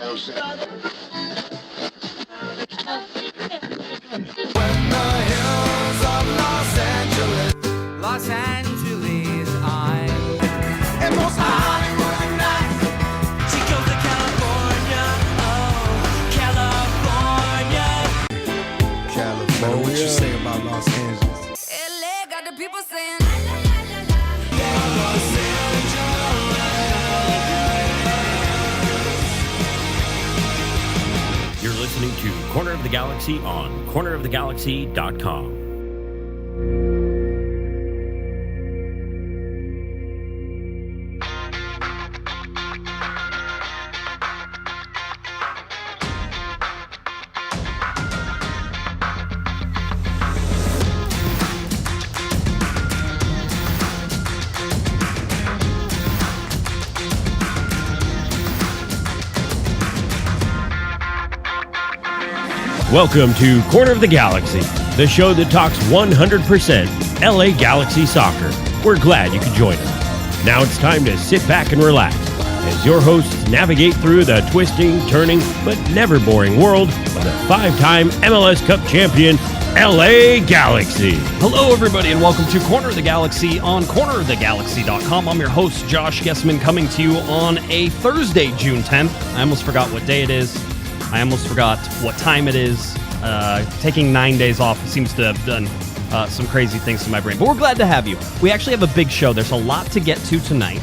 hills of Los Angeles, I'm and most Hollywood nights. She goes to California, oh, California. California. What you say about Los Angeles? LA got the people saying, You're listening to Corner of the Galaxy on cornerofthegalaxy.com. Welcome to Corner of the Galaxy, the show that talks 100% LA Galaxy soccer. We're glad you could join us. Now it's time to sit back and relax as your hosts navigate through the twisting, turning, but never boring world of the five-time MLS Cup champion, LA Galaxy. Hello, everybody, and welcome to Corner of the Galaxy on cornerofthegalaxy.com. I'm your host, Josh Guesman, coming to you on a Thursday, June 10th. I almost forgot what day it is. I almost forgot what time it is. Taking 9 days off seems to have done some crazy things to my brain. But we're glad to have you. We actually have a big show. There's a lot to get to tonight.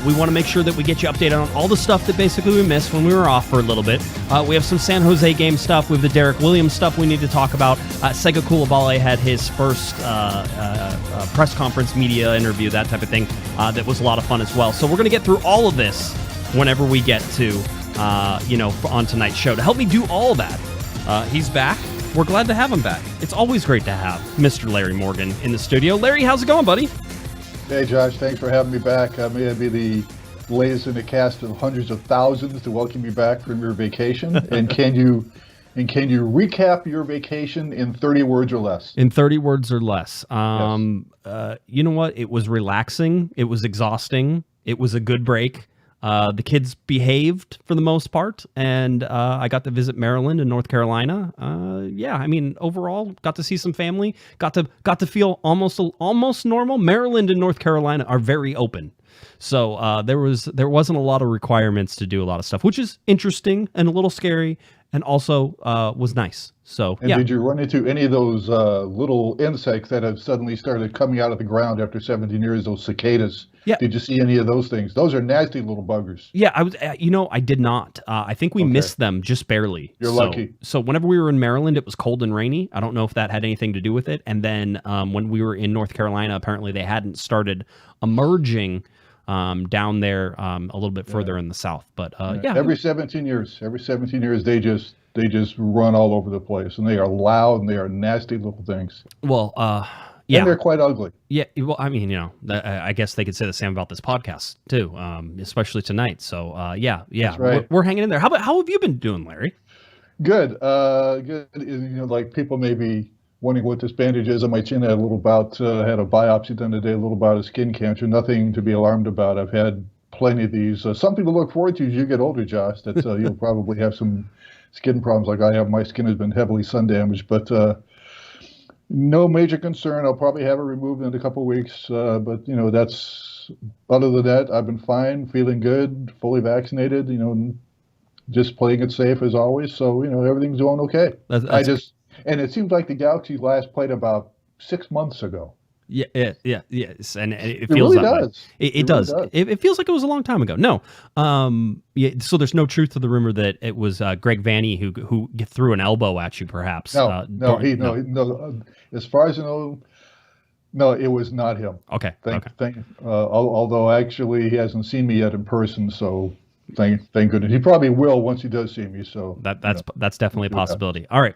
We want to make sure that we get you updated on all the stuff that basically we missed when we were off for a little bit. We have some San Jose game stuff. We have the Derrick Williams stuff we need to talk about. Sega Coulibaly had his first press conference, media interview, that type of thing. That was a lot of fun as well. So we're going to get through all of this whenever we get to on tonight's show. To help me do all that, he's back. We're glad to have him back. It's always great to have Mr. Larry Morgan in the studio. Larry, how's it going, buddy? Hey, Josh. Thanks for having me back. May I be the latest in a cast of hundreds of thousands to welcome you back from your vacation. And can you recap your vacation in 30 words or less? In 30 words or less. Yes. You know what? It was relaxing. It was exhausting. It was a good break. The kids behaved for the most part, and I got to visit Maryland and North Carolina. Overall, got to see some family. Got to feel almost normal. Maryland and North Carolina are very open, so there wasn't a lot of requirements to do a lot of stuff, which is interesting and a little scary, and also was nice. So, and did you run into any of those little insects that have suddenly started coming out of the ground after 17 years? Those cicadas. Yeah. Did you see any of those things? Those are nasty little buggers. Yeah, I was. I did not. I think we missed them just barely. You're lucky. So whenever we were in Maryland, it was cold and rainy. I don't know if that had anything to do with it. And then when we were in North Carolina, apparently they hadn't started emerging down there a little bit further in the south. But every 17 years, they just run all over the place, and they are loud and they are nasty little things. Well, yeah, and they're quite ugly. Yeah, well, I mean, I guess they could say the same about this podcast too, especially tonight. So, That's right. We're hanging in there. How have you been doing, Larry? Good, good. Like people may be wondering what this bandage is on my chin. I had a little bout, had a biopsy done today, a little bout of skin cancer. Nothing to be alarmed about. I've had plenty of these. Something to look forward to as you get older, Josh. That you'll probably have some skin problems like I have. My skin has been heavily sun damaged, but no major concern. I'll probably have it removed in a couple of weeks. But that's other than that, I've been fine, feeling good, fully vaccinated. Just playing it safe as always. So everything's doing okay. And it seems like the Galaxy last played about 6 months ago. Yes, and it really feels that way. does. It does. It feels like it was a long time ago. No, so there's no truth to the rumor that it was Greg Vanney who threw an elbow at you, perhaps. No. As far as I know, no, it was not him. Okay. Although actually he hasn't seen me yet in person, so. Thank goodness. He probably will once he does see me. So that's definitely a possibility. All right.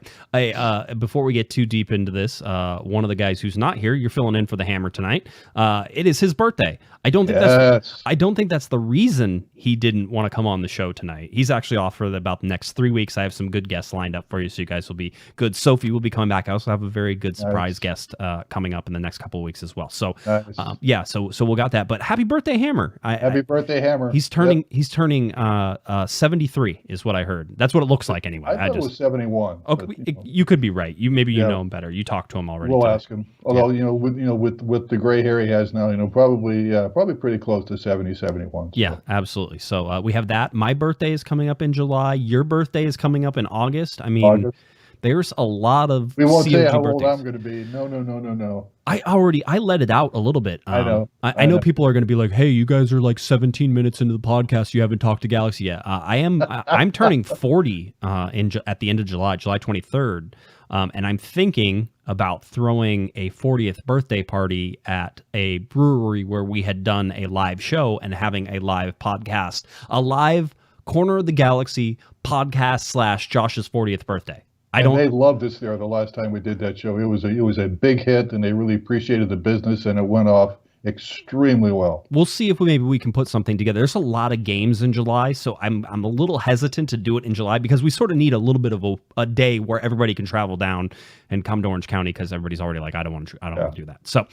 Before we get too deep into this, one of the guys who's not here, you're filling in for the Hammer tonight. It is his birthday. I don't think that's the reason he didn't want to come on the show tonight. He's actually off for about the next 3 weeks. I have some good guests lined up for you, so you guys will be good. Sophie will be coming back. I also have a very good surprise guest coming up in the next couple of weeks as well. So so we'll got that. But happy birthday, Hammer! Happy birthday, Hammer! He's turning saying 73 is what I heard. That's what it looks like anyway. I thought it was 71. Okay, but, you could be right. You Yeah. know him better. You talked to him already. We'll today. ask him. Although with the gray hair he has now, probably pretty close to 70, 71. Yeah, absolutely. So we have that. My birthday is coming up in July. Your birthday is coming up in August. I mean, August. there's a lot of We won't say COG how old birthdays. I'm going to be. No. I let it out a little bit. I know. I know people are going to be like, "Hey, you guys are like 17 minutes into the podcast. You haven't talked to Galaxy yet." I'm turning 40 at the end of July 23rd, and I'm thinking about throwing a 40th birthday party at a brewery where we had done a live show and having a live podcast, a live Corner of the Galaxy podcast / Josh's 40th birthday. They loved us there the last time we did that show. It was a big hit, and they really appreciated the business, and it went off extremely well. We'll see if maybe we can put something together. There's a lot of games in July, so I'm a little hesitant to do it in July because we sort of need a little bit of a day where everybody can travel down and come to Orange County because everybody's already like, I don't want to do that. So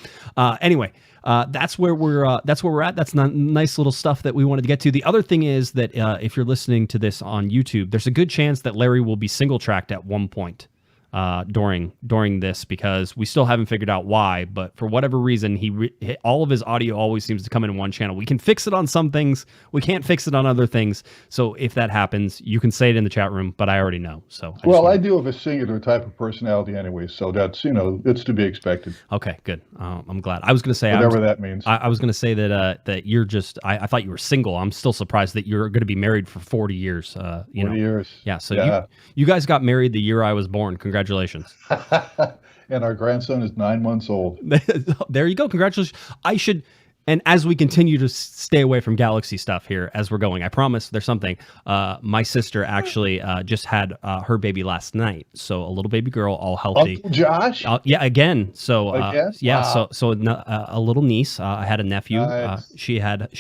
anyway, that's where we're at. That's nice little stuff that we wanted to get to. The other thing is that if you're listening to this on YouTube, there's a good chance that Larry will be single tracked at one point during this because we still haven't figured out why, but for whatever reason all of his audio always seems to come in one channel. We can fix it on some things, we can't fix it on other things. So if that happens, you can say it in the chat room, but I already know. So I do have a singular type of personality anyway, so that's it's to be expected. Okay, good. I'm glad. I was going to say whatever that means. I was going to say that you're just. I thought you were single. I'm still surprised that you're going to be married for 40 years. 40 years. Yeah. So you guys got married the year I was born. Congratulations. And our grandson is 9 months old. There you go. Congratulations. And as we continue to stay away from Galaxy stuff here as we're going, I promise there's something. My sister actually just had her baby last night. So a little baby girl, all healthy. Uncle Josh? Yeah, again. So yeah, wow. so a little niece. I had a nephew. Nice. She had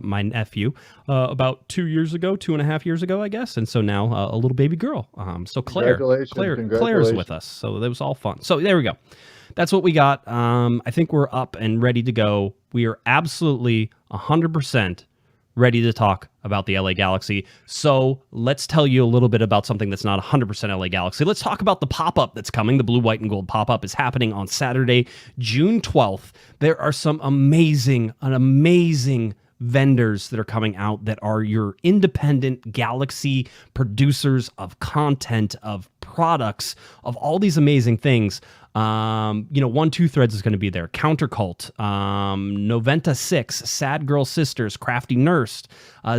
my nephew about 2.5 years ago, I guess. And so now a little baby girl. So Claire's with us. So that was all fun. So there we go. That's what we got. I think we're up and ready to go. We are absolutely 100% ready to talk about the LA Galaxy. So let's tell you a little bit about something that's not 100% LA Galaxy. Let's talk about the pop-up that's coming. The blue, white, and gold pop-up is happening on Saturday, June 12th. There are some amazing vendors that are coming out that are your independent Galaxy producers of content, of products, of all these amazing things. 1-2 Threads is going to be there. Countercult, Noventa 6, Sad Girl Sisters, Crafty Nurse,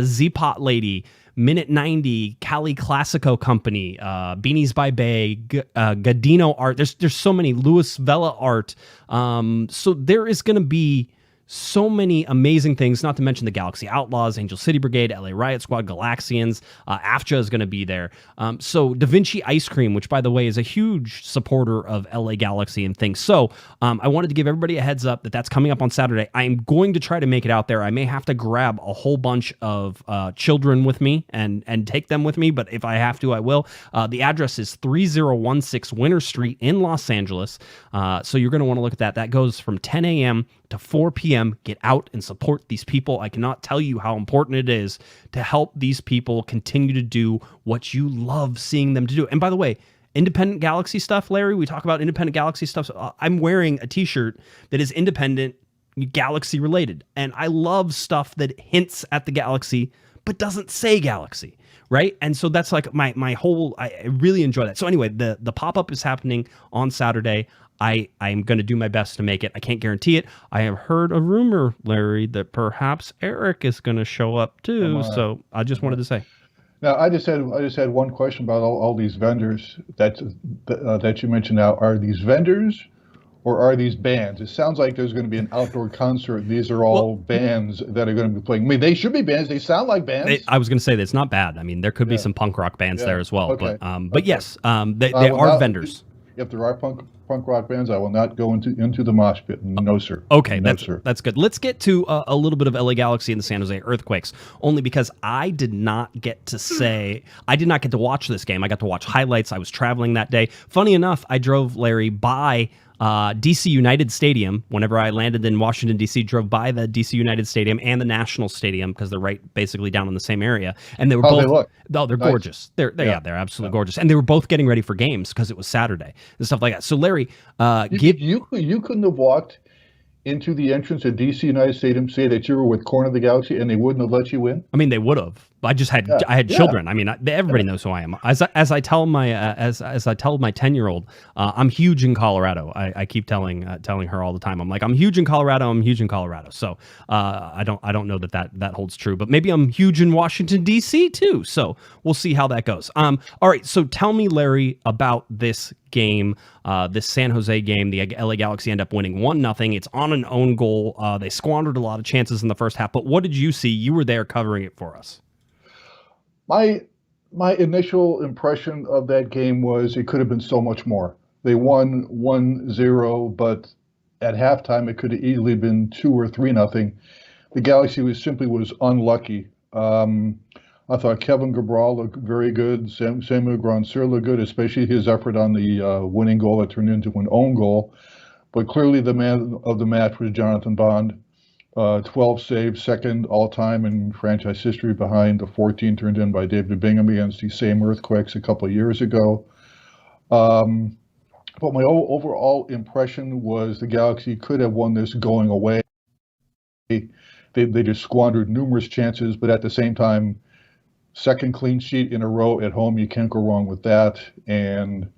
Z-Pot Lady, Minute 90, Cali Classico Company, Beanies by Bay, Gadino Art. There's so many. Louis Vela Art. So there is going to be so many amazing things, not to mention the Galaxy Outlaws, Angel City Brigade, LA Riot Squad, Galaxians. AFTRA is going to be there. So Da Vinci Ice Cream, which, by the way, is a huge supporter of LA Galaxy and things. So I wanted to give everybody a heads up that that's coming up on Saturday. I'm going to try to make it out there. I may have to grab a whole bunch of children with me and take them with me, but if I have to, I will. The address is 3016 Winter Street in Los Angeles. So you're going to want to look at that. That goes from 10 a.m. to 4 p.m. Get out and support these people. I cannot tell you how important it is to help these people continue to do what you love seeing them to do. And by the way, independent Galaxy stuff, Larry, we talk about independent Galaxy stuff. So I'm wearing a t-shirt that is independent Galaxy related. And I love stuff that hints at the Galaxy, but doesn't say Galaxy. Right. And so that's like my whole, I really enjoy that. So anyway, the pop-up is happening on Saturday. I'm going to do my best to make it. I can't guarantee it. I have heard a rumor, Larry, that perhaps Eric is going to show up too. So I just wanted to say. Now, I just had one question about all these vendors that you mentioned. Now, are these vendors or are these bands? It sounds like there's going to be an outdoor concert. These are all bands that are going to be playing. I mean, they should be bands. They sound like bands. I was going to say that it's not bad. I mean, there could be some punk rock bands there as well. Okay. But yes, they are vendors. If there are punk punk rock bands, I will not go into the mosh pit. No, sir. Okay, no, sir. That's good. Let's get to a little bit of LA Galaxy and the San Jose Earthquakes, only because I did not get to watch this game. I got to watch highlights. I was traveling that day. Funny enough, I drove, Larry, by DC United Stadium. Whenever I landed in Washington, D.C., drove by the DC United Stadium and the National Stadium because they're right basically down in the same area. And they were both... They look? Oh, they're nice. Gorgeous. They're absolutely gorgeous. And they were both getting ready for games because it was Saturday and stuff like that. So, Larry, you couldn't have walked into the entrance at DC United Stadium, say that you were with Corner of the Galaxy, and they wouldn't have let you in? I mean, they would have. I just had children. I mean, everybody knows who I am. As I tell my 10-year-old, I'm huge in Colorado. I keep telling her all the time. I'm like, I'm huge in Colorado. I'm huge in Colorado. So I don't know that holds true, but maybe I'm huge in Washington D.C. too. So we'll see how that goes. All right. So tell me, Larry, about this game, this San Jose game. The LA Galaxy end up winning 1-0. It's on an own goal. They squandered a lot of chances in the first half. But what did you see? You were there covering it for us. My initial impression of that game was it could have been so much more. They won 1-0, but at halftime it could have easily been 2 or 3-0. The Galaxy was unlucky. I thought Kevin Cabral looked very good. Samuel Grandsir looked good, especially his effort on the winning goal that turned into an own goal. But clearly the man of the match was Jonathan Bond. 12 saves, second all-time in franchise history behind the 14 turned in by David Bingham against the same Earthquakes a couple of years ago. But my overall impression was the Galaxy could have won this going away. They just squandered numerous chances, but at the same time, second clean sheet in a row at home, you can't go wrong with that. And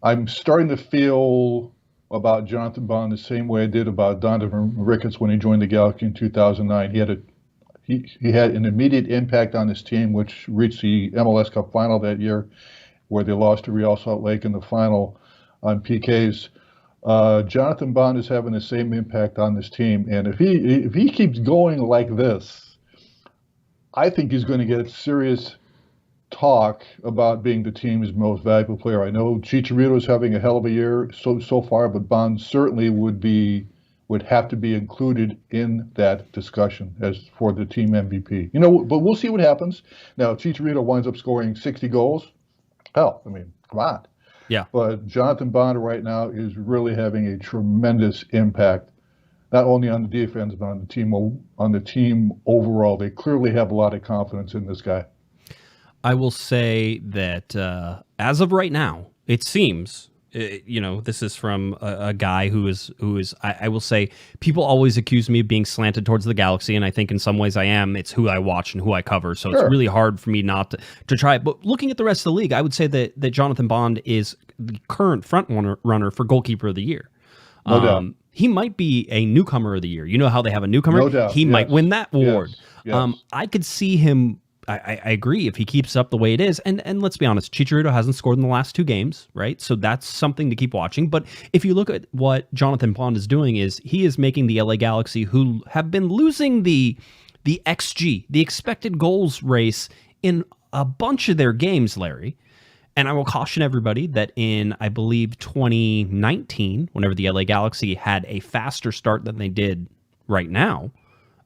I'm starting to feel about Jonathan Bond the same way I did about Donovan Ricketts when he joined the Galaxy in 2009. He had an immediate impact on his team, which reached the MLS Cup final that year, where they lost to Real Salt Lake in the final on PKs. Jonathan Bond is having the same impact on this team, and if he keeps going like this, I think he's going to get serious talk about being the team's most valuable player. I know Chicharito's having a hell of a year so far, but Bond certainly would have to be included in that discussion as for the team MVP. But we'll see what happens. Now, Chicharito winds up scoring 60 goals. Hell, I mean, come on. Yeah. But Jonathan Bond right now is really having a tremendous impact, not only on the defense, but on the team overall. They clearly have a lot of confidence in this guy. I will say that as of right now, it seems, this is from a guy who is. I will say, people always accuse me of being slanted towards the Galaxy, and I think in some ways I am. It's who I watch and who I cover, so It's really hard for me not to try it. But looking at the rest of the league, I would say that Jonathan Bond is the current front runner for goalkeeper of the year. No doubt. He might be a newcomer of the year. You know how they have a newcomer? No doubt. He might win that award. Yes. I could see him. I agree if he keeps up the way it is. And let's be honest, Chicharito hasn't scored in the last 2 games, right? So that's something to keep watching. But if you look at what Jonathan Bond is doing, is he is making the LA Galaxy, who have been losing the XG, the expected goals race, in a bunch of their games, Larry. And I will caution everybody that in, I believe, 2019, whenever the LA Galaxy had a faster start than they did right now,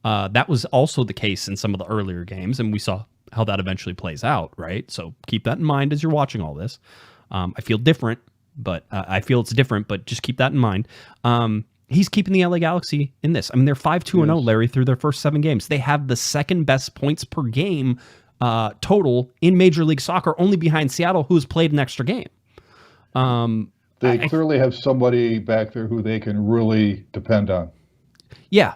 that was also the case in some of the earlier games, and we saw how that eventually plays out, right? So keep that in mind as you're watching all this. I feel different, but I feel it's different, but just keep that in mind. He's keeping the LA Galaxy in this. I mean, they're 5-2-0, Larry, through their first 7 games. They have the second best points per game total in Major League Soccer, only behind Seattle, who's played an extra game. They clearly have somebody back there who they can really depend on. Yeah.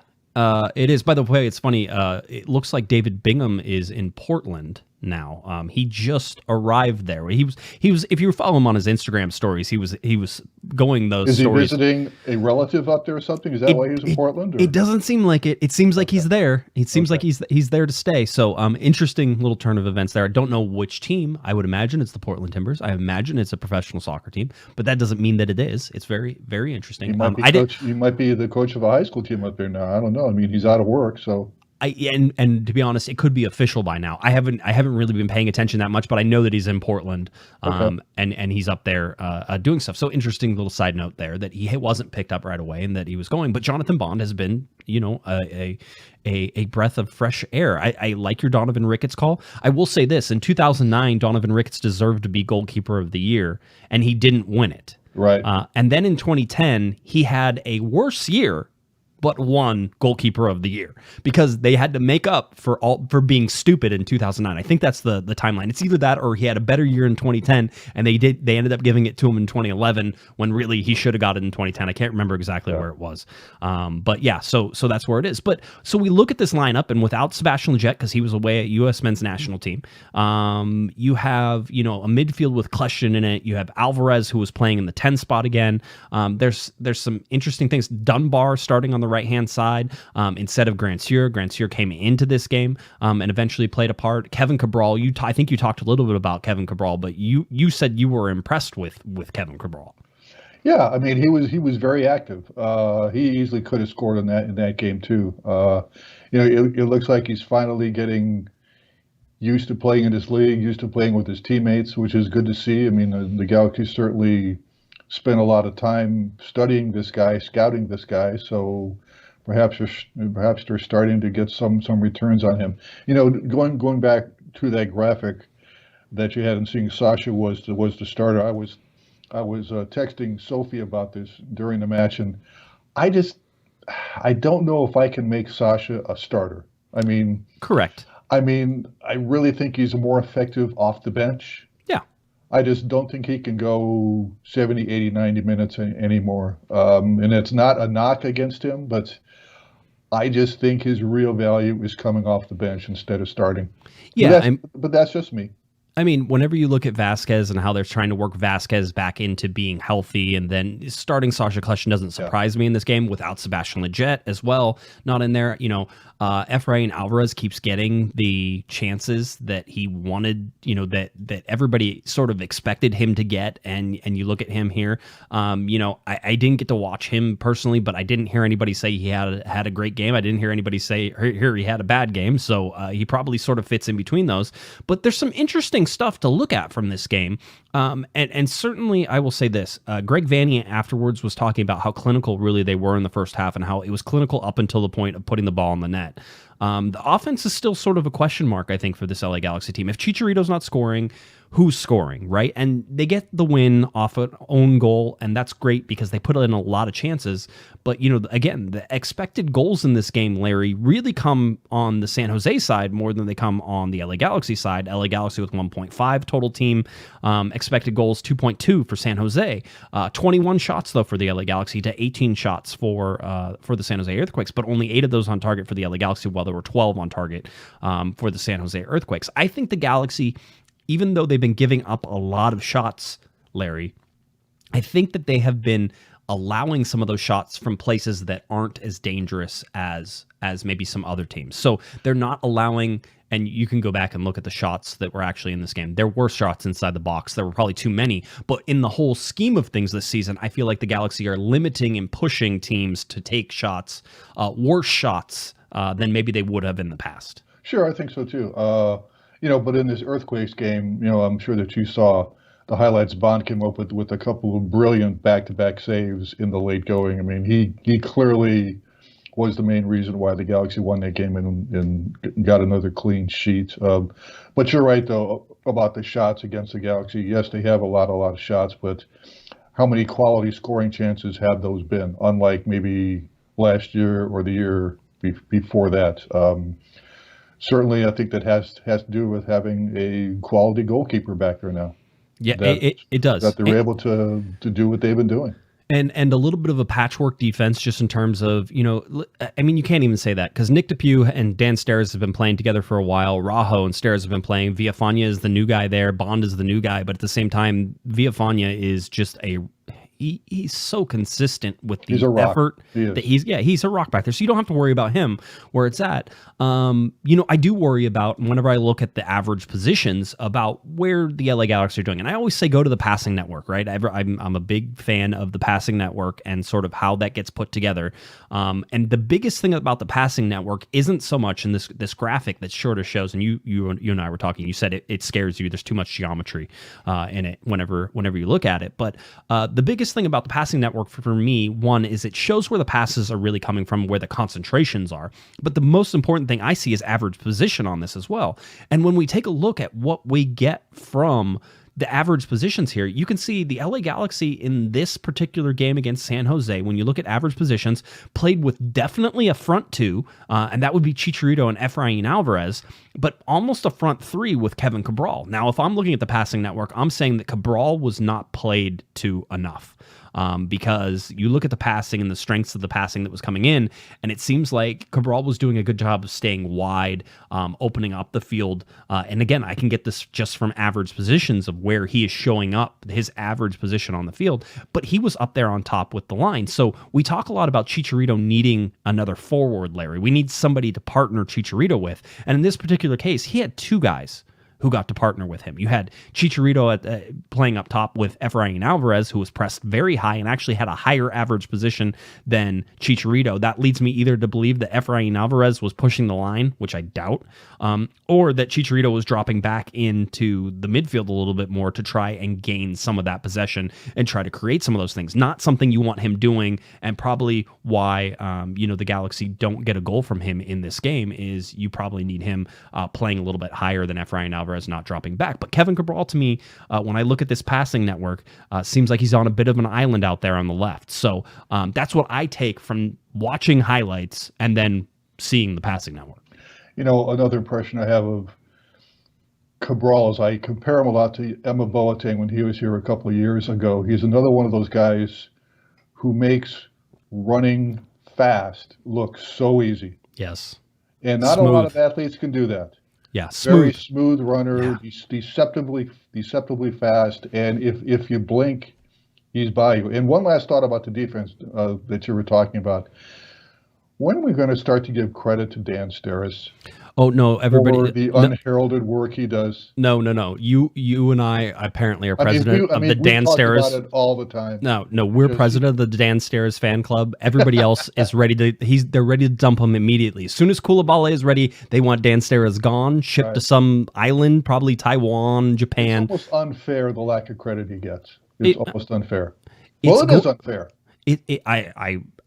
It is. By the way, it's funny. It looks like David Bingham is in Portland now. He just arrived there. He was. If you follow him on his Instagram stories, he was going those stories. Is he visiting a relative up there or something? Is that why he was in Portland? Or? It doesn't seem like it. It seems like he's there. It seems like he's there to stay. So, interesting little turn of events there. I don't know which team. I would imagine it's the Portland Timbers. I imagine it's a professional soccer team, but that doesn't mean that it is. It's very, very interesting. He might be the coach of a high school team up there now. I don't know. I mean, he's out of work, so. And to be honest, it could be official by now. I haven't really been paying attention that much, but I know that he's in Portland, and he's up there doing stuff. So interesting little side note there that he wasn't picked up right away and that he was going. But Jonathan Bond has been, a breath of fresh air. I like your Donovan Ricketts call. I will say this: in 2009, Donovan Ricketts deserved to be goalkeeper of the year, and he didn't win it. Right. And then in 2010, he had a worse year, but won goalkeeper of the year because they had to make up for being stupid in 2009. I think that's the timeline. It's either that or he had a better year in 2010 and they ended up giving it to him in 2011 when really he should have got it in 2010. I can't remember exactly where it was. But yeah, so that's where it is. But so we look at this lineup, and without Sebastian Lletget, because he was away at U.S. men's national team, you have, a midfield with Kleshin in it. You have Alvarez, who was playing in the 10 spot again. There's some interesting things. Dunbar starting on the right-hand side instead of Grandsir. Grandsir came into this game and eventually played a part. Kevin Cabral, I think you talked a little bit about Kevin Cabral, but you said you were impressed with Kevin Cabral. Yeah, I mean he was very active. He easily could have scored in that game too. It looks like he's finally getting used to playing in this league, used to playing with his teammates, which is good to see. I mean the Galaxy certainly spent a lot of time studying this guy, scouting this guy, so perhaps they're starting to get some returns on him. Going back to that graphic that you had and seeing Sasha was the starter. I was texting Sophie about this during the match, and I don't know if I can make Sasha a starter. I mean, correct. I mean, I really think he's more effective off the bench. I just don't think he can go 70, 80, 90 minutes anymore. And it's not a knock against him, but I just think his real value is coming off the bench instead of starting. Yeah, but that's just me. I mean, whenever you look at Vasquez and how they're trying to work Vasquez back into being healthy, and then starting Sasha Kleshin doesn't surprise me in this game without Sebastian Lletget as well, not in there. Efrain Alvarez keeps getting the chances that he wanted, that everybody sort of expected him to get, and you look at him here. I didn't get to watch him personally, but I didn't hear anybody say he had a great game. I didn't hear anybody say here he had a bad game, so he probably sort of fits in between those. But there's some interesting stuff to look at from this game. And certainly I will say this, Greg Vanney afterwards was talking about how clinical really they were in the first half and how it was clinical up until the point of putting the ball in the net. The offense is still sort of a question mark, I think, for this LA Galaxy team. If Chicharito's not scoring, who's scoring, right? And they get the win off an own goal, and that's great because they put in a lot of chances. But, again, the expected goals in this game, Larry, really come on the San Jose side more than they come on the LA Galaxy side. LA Galaxy with 1.5 total team expected goals, 2.2 for San Jose. 21 shots, though, for the LA Galaxy to 18 shots for the San Jose Earthquakes, but only 8 of those on target for the LA Galaxy, while there were 12 on target for the San Jose Earthquakes. I think the Galaxy, even though they've been giving up a lot of shots, Larry, I think that they have been allowing some of those shots from places that aren't as dangerous as maybe some other teams. So they're not allowing, and you can go back and look at the shots that were actually in this game. There were shots inside the box. There were probably too many. But in the whole scheme of things this season, I feel like the Galaxy are limiting and pushing teams to take shots, worse shots than maybe they would have in the past. Sure, I think so too. But in this Earthquakes game, I'm sure that you saw the highlights. Bond came up with a couple of brilliant back-to-back saves in the late going. I mean, he clearly was the main reason why the Galaxy won that game and got another clean sheet. But you're right, though, about the shots against the Galaxy. Yes, they have a lot of shots, but how many quality scoring chances have those been? Unlike maybe last year or the year before that. Certainly, I think that has to do with having a quality goalkeeper back there now. Yeah, it does. That they're able to do what they've been doing. And a little bit of a patchwork defense just in terms of, I mean, you can't even say that because Nick DePuy and Dan Steres have been playing together for a while. Rajo and Steres have been playing. Villafana is the new guy there. Bond is the new guy. But at the same time, Villafana is just he's so consistent with the He's a rock. effort He is. that he's a rock back there. So you don't have to worry about him where it's at. I do worry about whenever I look at the average positions about where the LA Galaxy are doing. And I always say go to the passing network, right? I'm a big fan of the passing network and sort of how that gets put together. And the biggest thing about the passing network isn't so much in this graphic that sort of shows, and you and I were talking, you said it scares you. There's too much geometry in it whenever you look at it. But the biggest thing about the passing network for me, one, is it shows where the passes are really coming from, where the concentrations are. But the most important thing I see is average position on this as well. And when we take a look at what we get from the average positions here, you can see the LA Galaxy in this particular game against San Jose, when you look at average positions, played with definitely a front two, and that would be Chicharito and Efrain Alvarez, but almost a front three with Kevin Cabral. Now, if I'm looking at the passing network, I'm saying that Cabral was not played to enough. Because you look at the passing and the strengths of the passing that was coming in, and it seems like Cabral was doing a good job of staying wide, opening up the field. And again, I can get this just from average positions of where he is showing up, his average position on the field, but he was up there on top with the line. So we talk a lot about Chicharito needing another forward, Larry. We need somebody to partner Chicharito with. And in this particular case, he had two guys who got to partner with him. You had Chicharito playing up top with Efrain Alvarez, who was pressed very high and actually had a higher average position than Chicharito. That leads me either to believe that Efrain Alvarez was pushing the line, which I doubt, or that Chicharito was dropping back into the midfield a little bit more to try and gain some of that possession and try to create some of those things. Not something you want him doing, and probably why the Galaxy don't get a goal from him in this game is you probably need him playing a little bit higher than Efrain Alvarez, not dropping back. But Kevin Cabral, to me, when I look at this passing network, seems like he's on a bit of an island out there on the left. So that's what I take from watching highlights and then seeing the passing network. Another impression I have of Cabral is I compare him a lot to Emma Boateng when he was here a couple of years ago. He's another one of those guys who makes running fast look so easy. Yes. And not Smooth. a lot of athletes can do that. Yeah, Very smooth. smooth runner, Yeah. deceptively fast, and if you blink, he's by you. And one last thought about the defense that you were talking about. When are we going to start to give credit to Dan Steres Oh no, everybody. for the unheralded work he does? No. You and I apparently are president of the Dan we talk Steres. about it all the time. No, we're president of the Dan Steres fan club. Everybody else is ready they're ready to dump him immediately. As soon as Koulibaly is ready, they want Dan Steres gone, shipped to some island, probably Taiwan, Japan. It's almost unfair, the lack of credit he gets. It's almost unfair. Well, it is unfair.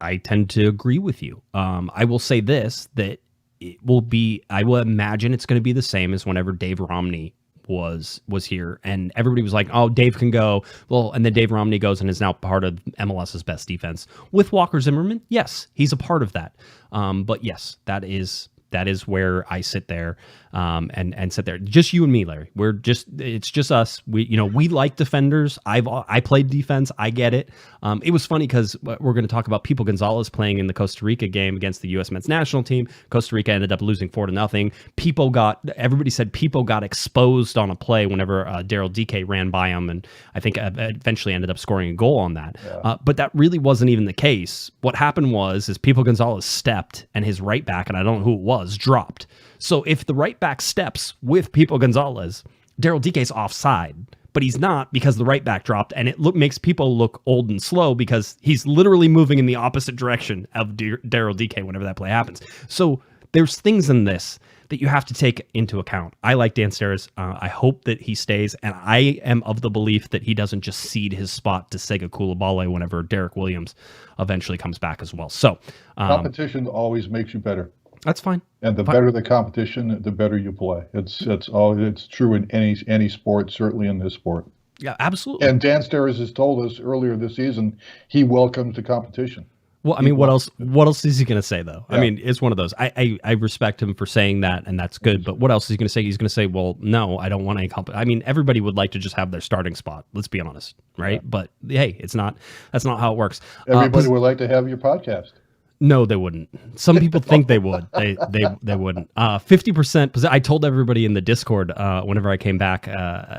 I tend to agree with you. I will say this, that I will imagine it's going to be the same as whenever Dave Romney was here, and everybody was like, oh, Dave can go. Well, and then Dave Romney goes and is now part of MLS's best defense. With Walker Zimmerman, yes, he's a part of that. But yes, that is where I sit there and sit there. Just you and me, Larry. It's just us. We like defenders. I played defense. I get it. It was funny because we're going to talk about Pipo Gonzalez playing in the Costa Rica game against the U.S. men's national team. Costa Rica ended up losing 4-0. Everybody said Pipo got exposed on a play whenever Daryl DK ran by him, and I think eventually ended up scoring a goal on that. Yeah. But that really wasn't even the case. What happened is Pipo Gonzalez stepped, and his right back, and I don't know who it was, dropped. So if the right back steps with Pipo Gonzalez, Daryl DK's offside, but he's not because the right back dropped, and it makes people look old and slow because he's literally moving in the opposite direction of Daryl DK whenever that play happens. So there's things in this that you have to take into account. I like Dan Steres. I hope that he stays, and I am of the belief that he doesn't just cede his spot to Sega Koulibaly whenever Derrick Williams eventually comes back as well. So competition always makes you better. That's fine. And the better the competition, the better you play. It's true in any sport, certainly in this sport. Yeah, absolutely. And Dan Steres has told us earlier this season he welcomes the competition. Well, I mean, what else is he going to say, though? Yeah. I mean, it's one of those. I respect him for saying that, and that's good. But what else is he going to say? He's going to say, well, no, I don't want any competition. I mean, everybody would like to just have their starting spot. Let's be honest, right? Yeah. But, hey, that's not how it works. Everybody would like to have your podcast. No, they wouldn't. Some people think they would. They wouldn't. 50%. I told everybody in the Discord whenever I came back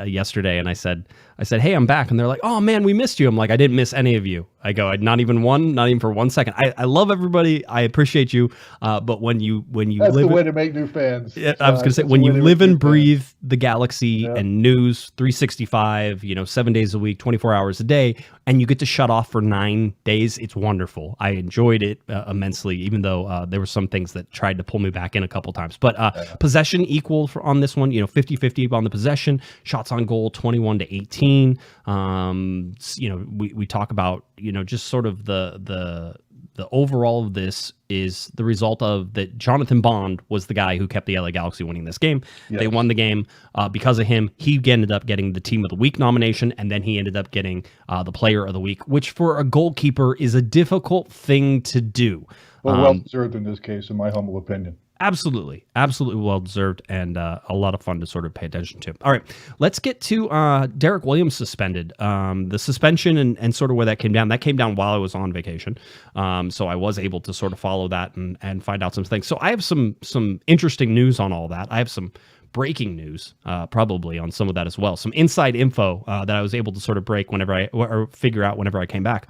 yesterday, and I said, "Hey, I'm back," and they're like, "Oh man, we missed you." I'm like, "I didn't miss any of you." I go, "Not even one, not even for 1 second." I love everybody. I appreciate you. But when you that's live the way to make new fans. I was going to say, when you live and breathe the Galaxy and news 365, 7 days a week, 24 hours a day, and you get to shut off for 9 days, it's wonderful. I enjoyed it immensely, even though there were some things that tried to pull me back in a couple times. But possession equal on this one, 50-50 on the possession, shots on goal 21-18. We talk about, just sort of the overall of this is the result of that Jonathan Bond was the guy who kept the LA Galaxy winning this game. Yes. They won the game because of him. He ended up getting the Team of the Week nomination, and then he ended up getting the Player of the Week, which for a goalkeeper is a difficult thing to do. Well deserved in this case, in my humble opinion. Absolutely well-deserved, and a lot of fun to sort of pay attention to. All right, let's get to Derrick Williams suspended. The suspension and sort of where that came down while I was on vacation. So I was able to sort of follow that and find out some things. So I have some interesting news on all that. I have some breaking news probably on some of that as well. Some inside info that I was able to sort of break or figure out whenever I came back.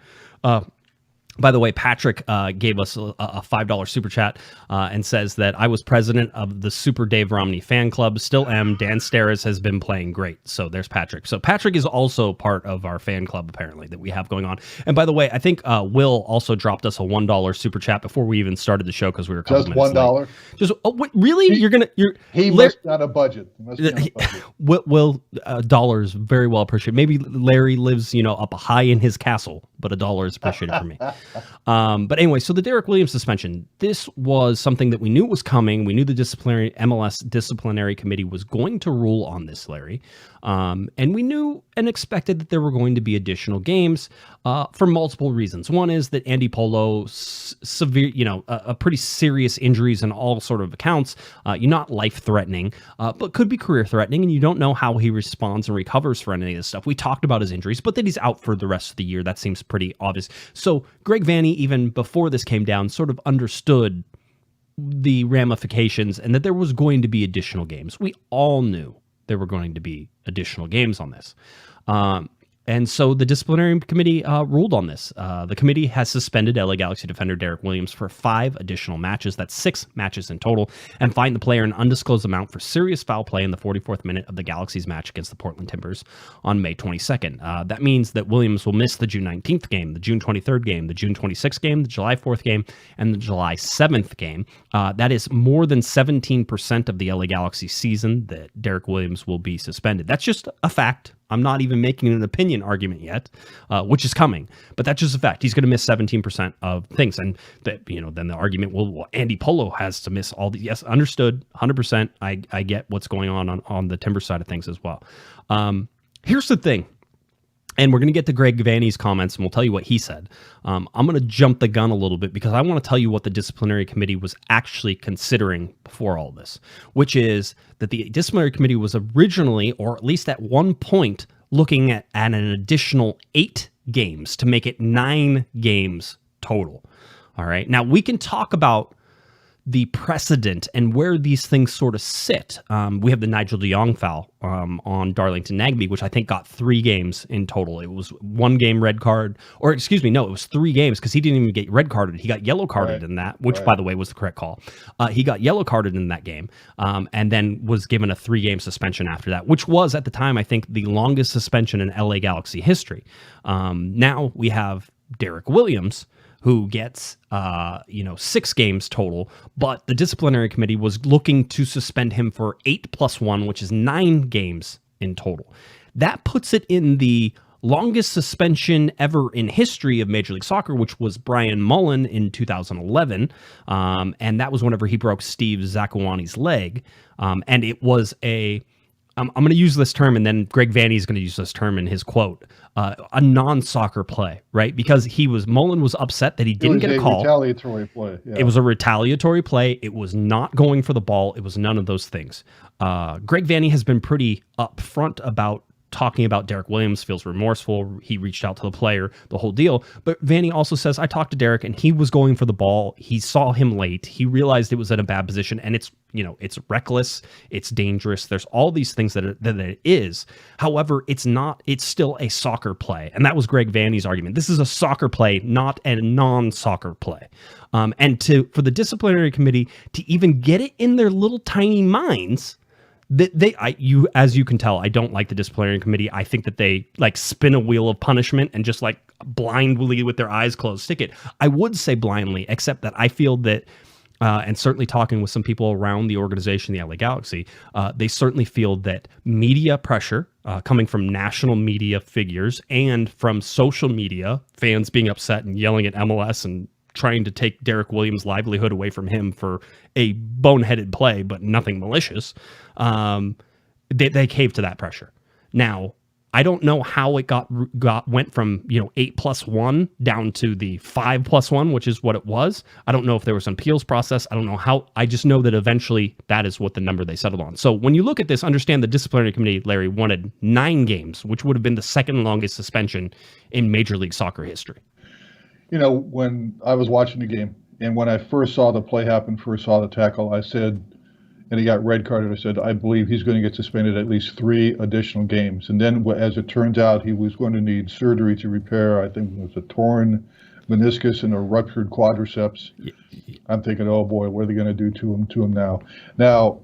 By the way, Patrick gave us a $5 super chat and says that I was president of the Super Dave Romney fan club. Still am. Dan Steres has been playing great. So there's Patrick. So Patrick is also part of our fan club, apparently, that we have going on. And by the way, I think Will also dropped us a $1 super chat before we even started the show because we were a couple minutes $1. Late. Just really? He must be on a budget. Will dollars very well appreciated. Maybe Larry lives, up high in his castle, but $1 is appreciated for me. But anyway, so the Derrick Williams suspension, this was something that we knew was coming. We knew the MLS disciplinary committee was going to rule on this, Larry. And we knew and expected that there were going to be additional games for multiple reasons. One is that Andy Polo, severe, a pretty serious injuries in all sort of accounts, not life-threatening, but could be career-threatening, and you don't know how he responds and recovers for any of this stuff. We talked about his injuries, but that he's out for the rest of the year. That seems pretty obvious. So Greg Vanney, even before this came down, sort of understood the ramifications and that there was going to be additional games. We all knew there were going to be additional games on this. And so the disciplinary committee ruled on this. The committee has suspended LA Galaxy defender Derrick Williams for 5 additional matches. That's 6 matches in total, and fined the player an undisclosed amount for serious foul play in the 44th minute of the Galaxy's match against the Portland Timbers on May 22nd. That means that Williams will miss the June 19th game, the June 23rd game, the June 26th game, the July 4th game, and the July 7th game. That is more than 17% of the LA Galaxy season that Derrick Williams will be suspended. That's just a fact. I'm not even making an opinion argument yet, which is coming, but that's just a fact. He's going to miss 17% of things. And that, then the argument, well, Andy Polo has to miss all the, yes, understood, 100%. I get what's going on the Timber side of things as well. Here's the thing. And we're going to get to Greg Vanney's comments, and we'll tell you what he said. I'm going to jump the gun a little bit because I want to tell you what the disciplinary committee was actually considering before all this, which is that the disciplinary committee was originally, or at least at one point, looking at an additional 8 games to make it 9 games total. All right. Now, we can talk about the precedent and where these things sort of sit. We have the Nigel de Jong foul on Darlington Nagbe, which I think got 3 games in total. It was 1 game red card, or excuse me, no, it was 3 games because he didn't even get red carded. He got yellow carded in that, which by the way was the correct call. He got yellow carded in that game, and then was given a 3-game suspension after that, which was at the time, I think, the longest suspension in LA Galaxy history. Now we have Derrick Williams, who gets 6 games total, but the disciplinary committee was looking to suspend him for 8 plus 1, which is 9 games in total. That puts it in the longest suspension ever in history of Major League Soccer, which was Brian Mullen in 2011, and that was whenever he broke Steve Zakuani's leg, and it was I'm going to use this term, and then Greg Vanney is going to use this term in his quote, a non-soccer play, right? Because Mullen was upset that he didn't get a call. Retaliatory play. Yeah. It was a retaliatory play. It was not going for the ball. It was none of those things. Greg Vanney has been pretty upfront about talking about Derrick Williams feels remorseful. He reached out to the player, the whole deal. But Vanny also says, I talked to Derrick and he was going for the ball. He saw him late. He realized it was in a bad position, and it's reckless. It's dangerous. There's all these things that it is. However, it's still a soccer play. And that was Greg Vanny's argument. This is a soccer play, not a non-soccer play. And for the disciplinary committee to even get it in their little tiny minds, as you can tell, I don't like the disciplinary committee. I think that they like spin a wheel of punishment and just like blindly with their eyes closed stick it. I would say blindly, except that I feel that, and certainly talking with some people around the organization, the LA Galaxy, they certainly feel that media pressure coming from national media figures and from social media, fans being upset and yelling at MLS and trying to take Derrick Williams' livelihood away from him for a boneheaded play, but nothing malicious. They caved to that pressure. Now, I don't know how it went from 8+1 down to the 5+1, which is what it was. I don't know if there was an appeals process. I don't know how. I just know that eventually that is what the number they settled on. So when you look at this, understand the disciplinary committee, Larry, wanted 9 games, which would have been the second longest suspension in Major League Soccer history. When I was watching the game and when I first saw the play happen, first saw the tackle, I said, and he got red carded, I said, I believe he's going to get suspended at least 3 additional games. And then as it turns out, he was going to need surgery to repair, I think it was a torn meniscus and a ruptured quadriceps. I'm thinking, oh boy, what are they going to do to him now? Now,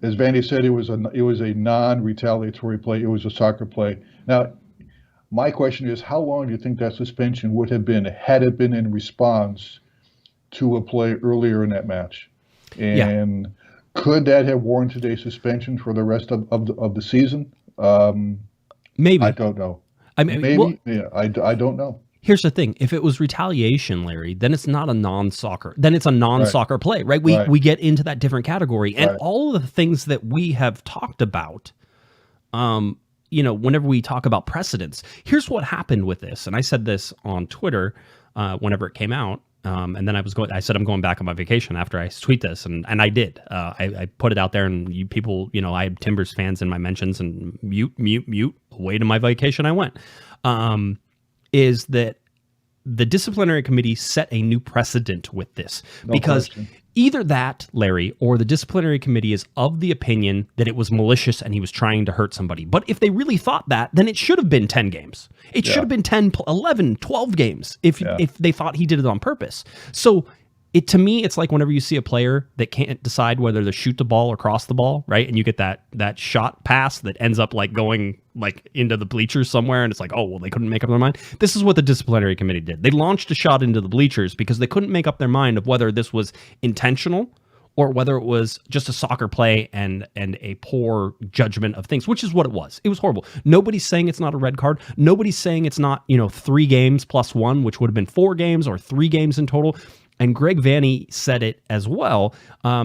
as Vandy said, it was a non-retaliatory play. It was a soccer play. Now, my question is, how long do you think that suspension would have been had it been in response to a play earlier in that match? And could that have warranted a suspension for the rest of the season? Maybe. I don't know. I mean, I don't know. Here's the thing. If it was retaliation, Larry, then it's not a non-soccer. Then it's a non-soccer play, right? We get into that different category. And all of the things that we have talked about, whenever we talk about precedents, here's what happened with this. And I said this on Twitter whenever it came out. And then I said, I'm going back on my vacation after I tweet this. And I did. I put it out there, and people, I had Timbers fans in my mentions, and mute, away to my vacation I went. Is that the disciplinary committee set a new precedent with this. Because either that, Larry, or the disciplinary committee is of the opinion that it was malicious and he was trying to hurt somebody. But if they really thought that, then it should have been 10 games. It should have been 10, 11, 12 games if they thought he did it on purpose. So to me, it's like whenever you see a player that can't decide whether to shoot the ball or cross the ball, right? And you get that shot pass that ends up like going like into the bleachers somewhere, and it's like, oh, well, they couldn't make up their mind. This is what the disciplinary committee did. They launched a shot into the bleachers because they couldn't make up their mind of whether this was intentional or whether it was just a soccer play and a poor judgment of things, which is what it was. It was horrible. Nobody's saying it's not a red card. Nobody's saying it's not, 3 games plus 1, which would have been 4 games or 3 games in total. And Greg Vanny said it as well.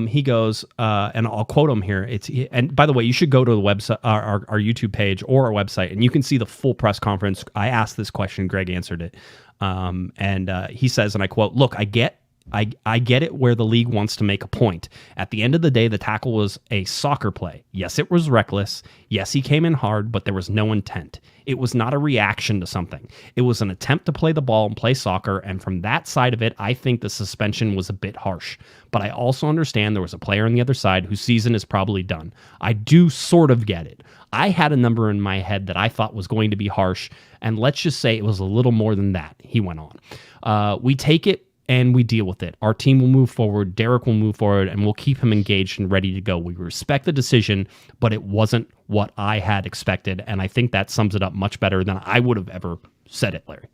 He goes, and I'll quote him here. And by the way, you should go to the website, our YouTube page or our website, and you can see the full press conference. I asked this question, Greg answered it. And he says, and I quote, "Look, I get it where the league wants to make a point. At the end of the day, the tackle was a soccer play. Yes, it was reckless. Yes, he came in hard, but there was no intent. It was not a reaction to something. It was an attempt to play the ball and play soccer, and from that side of it, I think the suspension was a bit harsh. But I also understand there was a player on the other side whose season is probably done. I do sort of get it. I had a number in my head that I thought was going to be harsh, and let's just say it was a little more than that," he went on. "We take it and we deal with it. Our team will move forward. Derrick will move forward, and we'll keep him engaged and ready to go. We respect the decision, but it wasn't what I had expected." And I think that sums it up much better than I would have ever said it, Larry.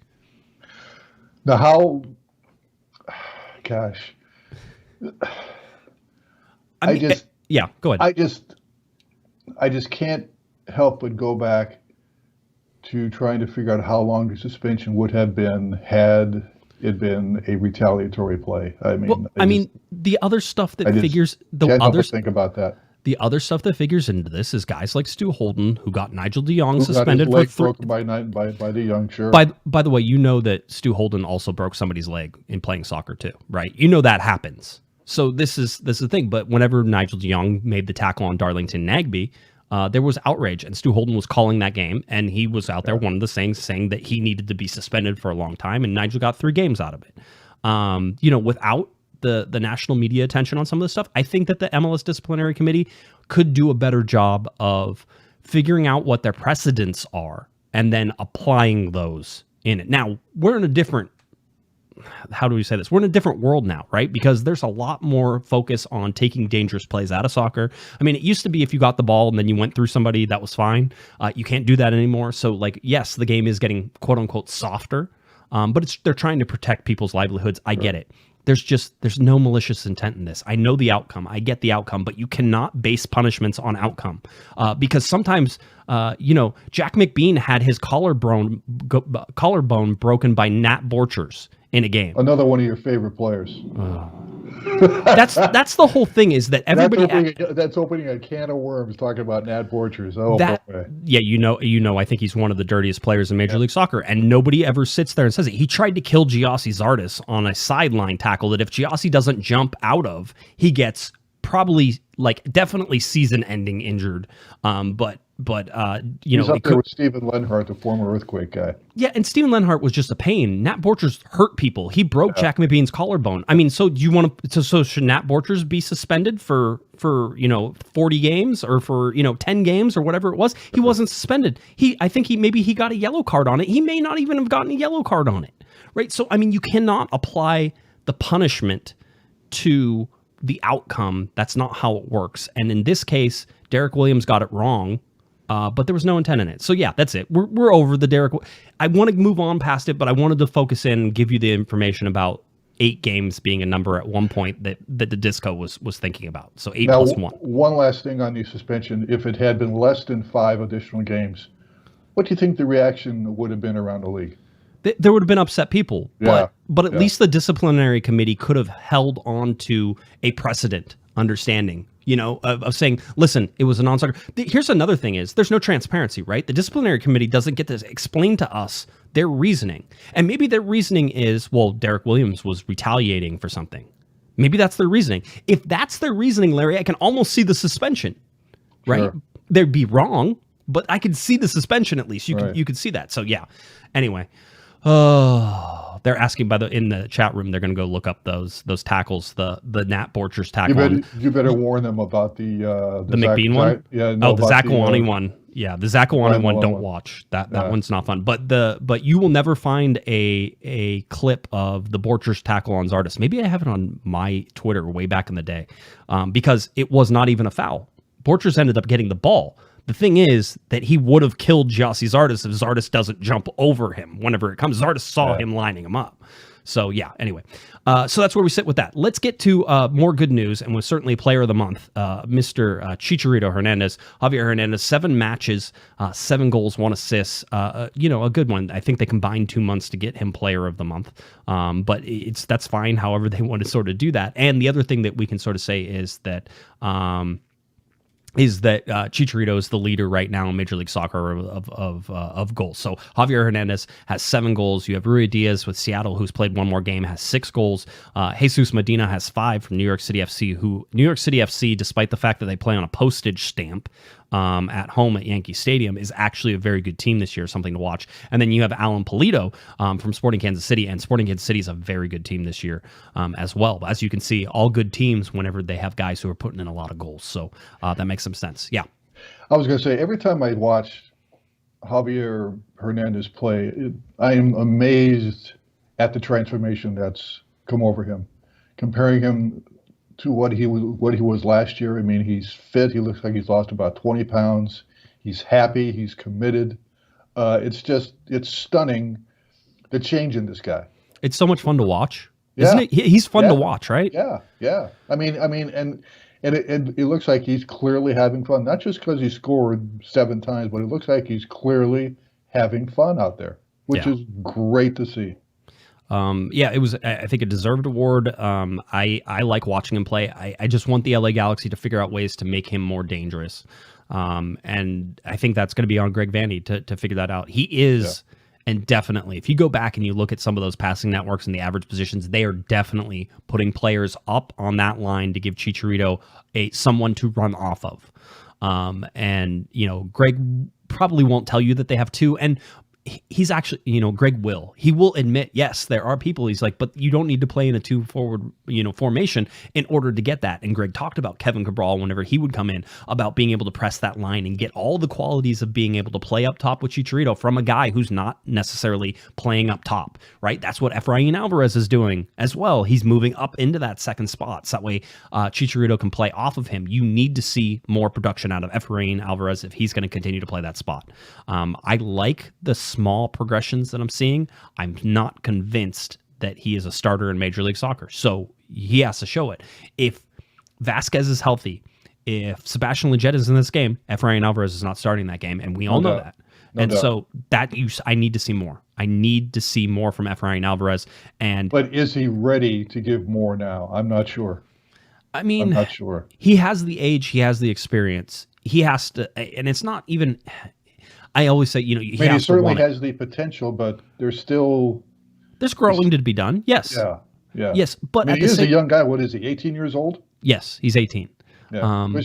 Now, yeah, go ahead. I just can't help but go back to trying to figure out how long the suspension would have been had it been a retaliatory play. I mean, the other stuff that figures think about that. The other stuff that figures into this is guys like Stu Holden, who got Nigel de Jong suspended for broken by de Jong. Sure. By the way, you know that Stu Holden also broke somebody's leg in playing soccer too, right? You know that happens. So this is the thing. But whenever Nigel de Jong made the tackle on Darlington Nagbe, there was outrage, and Stu Holden was calling that game, and he was out there, one of the saying that he needed to be suspended for a long time, and Nigel got 3 games out of it. Without the national media attention on some of this stuff, I think that the MLS disciplinary committee could do a better job of figuring out what their precedents are and then applying those in it. Now, we're in a different, how do we say this? We're in a different world now, right? Because there's a lot more focus on taking dangerous plays out of soccer. I mean, it used to be if you got the ball and then you went through somebody, that was fine. You can't do that anymore. So, like, yes, the game is getting quote unquote softer, but they're trying to protect people's livelihoods. I get it. There's no malicious intent in this. I know the outcome. I get the outcome, but you cannot base punishments on outcome because sometimes, Jack McBean had his collarbone broken by Nat Borchers in a game. Another one of your favorite players. That's the whole thing, is that everybody that's opening a can of worms talking about Nat Borchers. Oh, boy. Yeah, I think he's one of the dirtiest players in Major League Soccer, and nobody ever sits there and says it. He tried to kill Giassi Zardes on a sideline tackle that if Giassi doesn't jump out of, he gets probably definitely season-ending injured. He's up there with Steven Lenhart, the former Earthquake guy. Yeah, and Steven Lenhart was just a pain. Nat Borchers hurt people. He broke Jack McBean's collarbone. I mean, so do you want to? So should Nat Borchers be suspended for 40 games or for 10 games or whatever it was? He wasn't suspended. I think he got a yellow card on it. He may not even have gotten a yellow card on it, right? So I mean, you cannot apply the punishment to the outcome. That's not how it works. And in this case, Derrick Williams got it wrong. But there was no intent in it. So yeah, that's it. We're over the Derrick. I want to move on past it, but I wanted to focus in and give you the information about 8 games being a number at one point that the DisCo was thinking about. So 8 now, plus 1. One last thing on the suspension. If it had been less than 5 additional games, what do you think the reaction would have been around the league? There would have been upset people. Yeah. But at least the disciplinary committee could have held on to a precedent understanding, of saying, listen, it was a non-soccer. Here's another thing is there's no transparency, right? The disciplinary committee doesn't get to explain to us their reasoning. And maybe their reasoning is, well, Derrick Williams was retaliating for something. Maybe that's their reasoning. If that's their reasoning, Larry, I can almost see the suspension, right? Sure. They'd be wrong, but I could see the suspension at least. You could see that. So yeah. Anyway. Oh, they're asking in the chat room. They're going to go look up those tackles, the Nat Borchers tackle. You better warn them about the McBean one. Yeah, the Zakawani one. Yeah, the Zakawani one. Don't watch that. That one's not fun. But you will never find a clip of the Borchers tackle on Zardes. Maybe I have it on my Twitter way back in the day, because it was not even a foul. Borchers ended up getting the ball. The thing is that he would have killed Giassi Zardes if Zardes doesn't jump over him whenever it comes. Zardes saw him lining him up. So, yeah, anyway. So that's where we sit with that. Let's get to more good news, and was certainly Player of the Month, Mr. Chicharito Hernandez. Javier Hernandez, 7 matches, 7 goals, 1 assist. A good one. I think they combined 2 months to get him Player of the Month. But that's fine, however they want to sort of do that. And the other thing that we can sort of say is that Chicharito is the leader right now in Major League Soccer of goals. So Javier Hernandez has 7 goals. You have Rui Diaz with Seattle, who's played 1 more game, has 6 goals. Jesus Medina has 5 from New York City FC, New York City FC, despite the fact that they play on a postage stamp at home at Yankee Stadium, is actually a very good team this year, something to watch. And then you have Alan Pulido from Sporting Kansas City, and Sporting Kansas City is a very good team this year as well. But as you can see, all good teams whenever they have guys who are putting in a lot of goals. So that makes some sense. Yeah. I was going to say, every time I watch Javier Hernandez play, I am amazed at the transformation that's come over him. Comparing him to what he was last year. I mean, he's fit. He looks like he's lost about 20 pounds. He's happy. He's committed. It's stunning, the change in this guy. It's so much fun to watch, isn't it? He's fun to watch, right? Yeah. I mean, and it looks like he's clearly having fun. Not just because he scored 7 times, but it looks like he's clearly having fun out there, which is great to see. It was, I think, a deserved award. I like watching him play. I just want the LA Galaxy to figure out ways to make him more dangerous. And I think that's going to be on Greg Vandy to figure that out. He is, and definitely, if you go back and you look at some of those passing networks and the average positions, they are definitely putting players up on that line to give Chicharito someone to run off of. And Greg probably won't tell you that they have two, and he's actually, Greg he will admit, yes, there are people. He's like, but you don't need to play in a 2 forward, formation in order to get that. And Greg talked about Kevin Cabral whenever he would come in, about being able to press that line and get all the qualities of being able to play up top with Chicharito from a guy who's not necessarily playing up top, right? That's what Efrain Alvarez is doing as well. He's moving up into that second spot, so that way Chicharito can play off of him. You need to see more production out of Efrain Alvarez if he's going to continue to play that spot. I like the small progressions that I'm seeing. I'm not convinced that he is a starter in Major League Soccer. So he has to show it. If Vasquez is healthy, if Sebastian Lletget is in this game, Efrain Alvarez is not starting that game, and we all know that. So I need to see more. I need to see more from Efrain Alvarez. But is he ready to give more now? I'm not sure. I'm not sure. He has the age. He has the experience. He has to, and it's not even. I always say, he certainly has the potential, but there's growing to be done. Yes. Yeah. Yes, but he is a young guy. What is he? 18 years old? Yes, he's 18. Yeah. But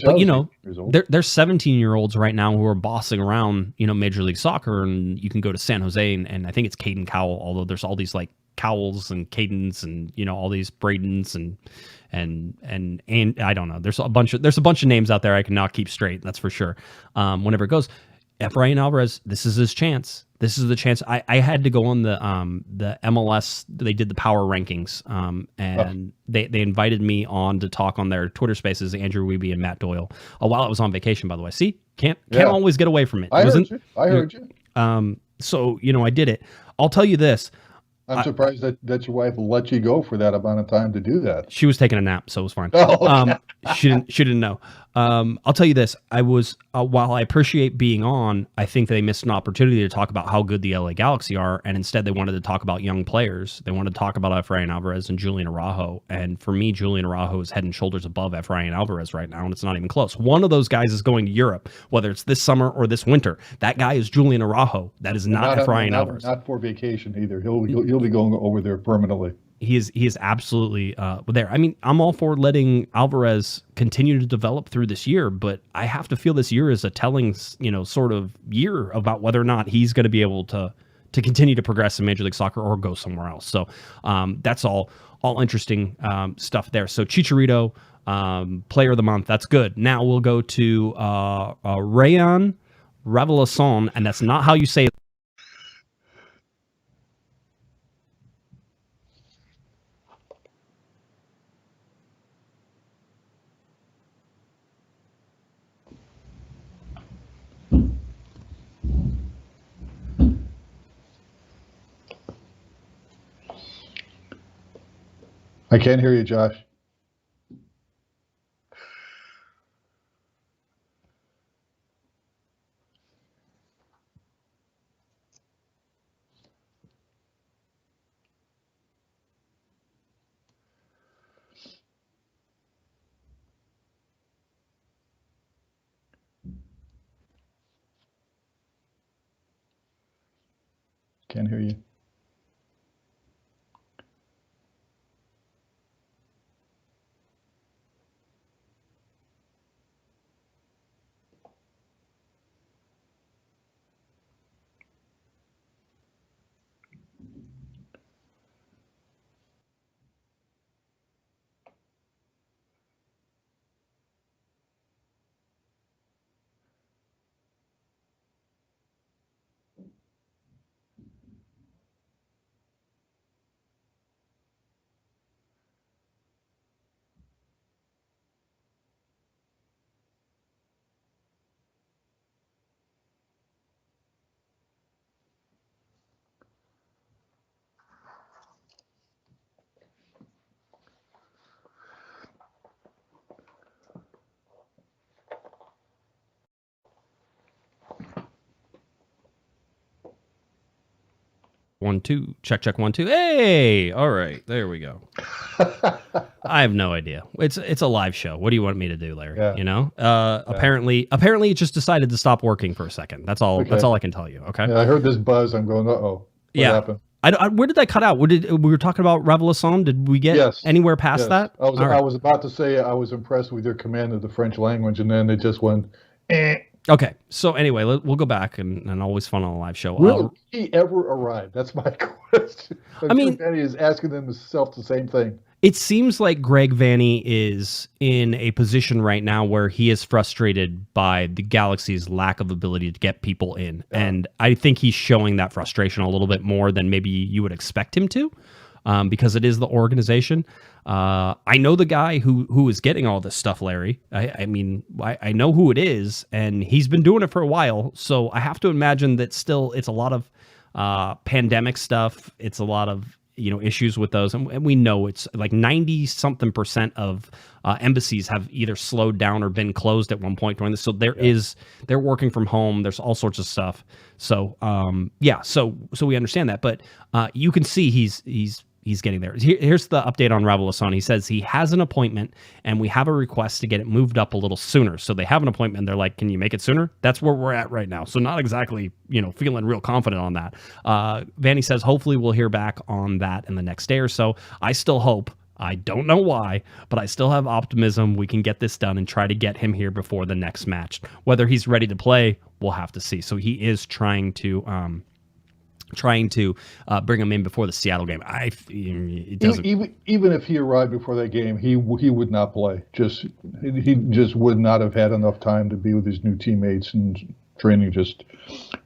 there's 17-year-olds right now who are bossing around, Major League Soccer, and you can go to San Jose and I think it's Caden Cowell, although there's all these like Cowells and Cadens and all these Bradens and I don't know. There's a bunch of names out there I cannot keep straight. That's for sure. Whenever it goes. Efrain Alvarez, this is his chance. This is the chance. I had to go on the MLS. They did the power rankings, and they invited me on to talk on their Twitter Spaces. Andrew Wiebe and Matt Doyle. While I was on vacation, by the way. See, can't always get away from it. I heard you. So I did it. I'll tell you this. I'm surprised that your wife let you go for that amount of time to do that. She was taking a nap, so it was fine. Oh, okay. She didn't know. I'll tell you this. I was while I appreciate being on, I think they missed an opportunity to talk about how good the LA Galaxy are, and instead they wanted to talk about young players. They wanted to talk about Efrain Alvarez and Julian Araujo, and for me, Julian Araujo is head and shoulders above Efrain Alvarez right now, and it's not even close. One of those guys is going to Europe, whether it's this summer or this winter. That guy is Julian Araujo. That is not Efrain Alvarez. Not for vacation either. He'll be going over there permanently. He is absolutely there. I mean, I'm all for letting Alvarez continue to develop through this year, but I have to feel this year is a telling, sort of year about whether or not he's going to be able to continue to progress in Major League Soccer or go somewhere else. So that's all interesting stuff there. So Chicharito, Player of the Month, that's good. Now we'll go to Rayan Revelason, and that's not how you say it. I can't hear you, Josh. Can't hear you. One, two, check, 1, 2. Hey, all right, there we go. I have no idea. It's a live show. What do you want me to do, Larry? Yeah. Apparently it just decided to stop working for a second. That's all. Okay. That's all I can tell you. Okay. Yeah, I heard this buzz. I'm going, uh-oh. What happened? Where did that cut out? We were talking about Revelason. Did we get anywhere past that? I was about to say I was impressed with your command of the French language, and then it just went Okay, so anyway, we'll go back and always fun on a live show. Will he ever arrive? That's my question. I mean, Vanny is asking himself the same thing. It seems like Greg Vanny is in a position right now where he is frustrated by the Galaxy's lack of ability to get people in. Yeah. And I think he's showing that frustration a little bit more than maybe you would expect him to, because it is the organization. I know the guy who is getting all this stuff, Larry. I mean, I know who it is, and he's been doing it for a while. So I have to imagine that still it's a lot of pandemic stuff. It's a lot of issues with those, and we know it's like 90-something% of embassies have either slowed down or been closed at one point during this. So they're working from home. There's all sorts of stuff. So so we understand that, but you can see he's getting there. Here's the update on Raveloson. He says he has an appointment, and we have a request to get it moved up a little sooner. So they have an appointment. They're like, can you make it sooner? That's where we're at right now. So not exactly, feeling real confident on that. Vanny says, hopefully we'll hear back on that in the next day or so. I still hope. I don't know why, but I still have optimism we can get this done and try to get him here before the next match. Whether he's ready to play, we'll have to see. So he is trying to bring him in before the Seattle game. It doesn't. Even if he arrived before that game, he would not play. He just would not have had enough time to be with his new teammates and training.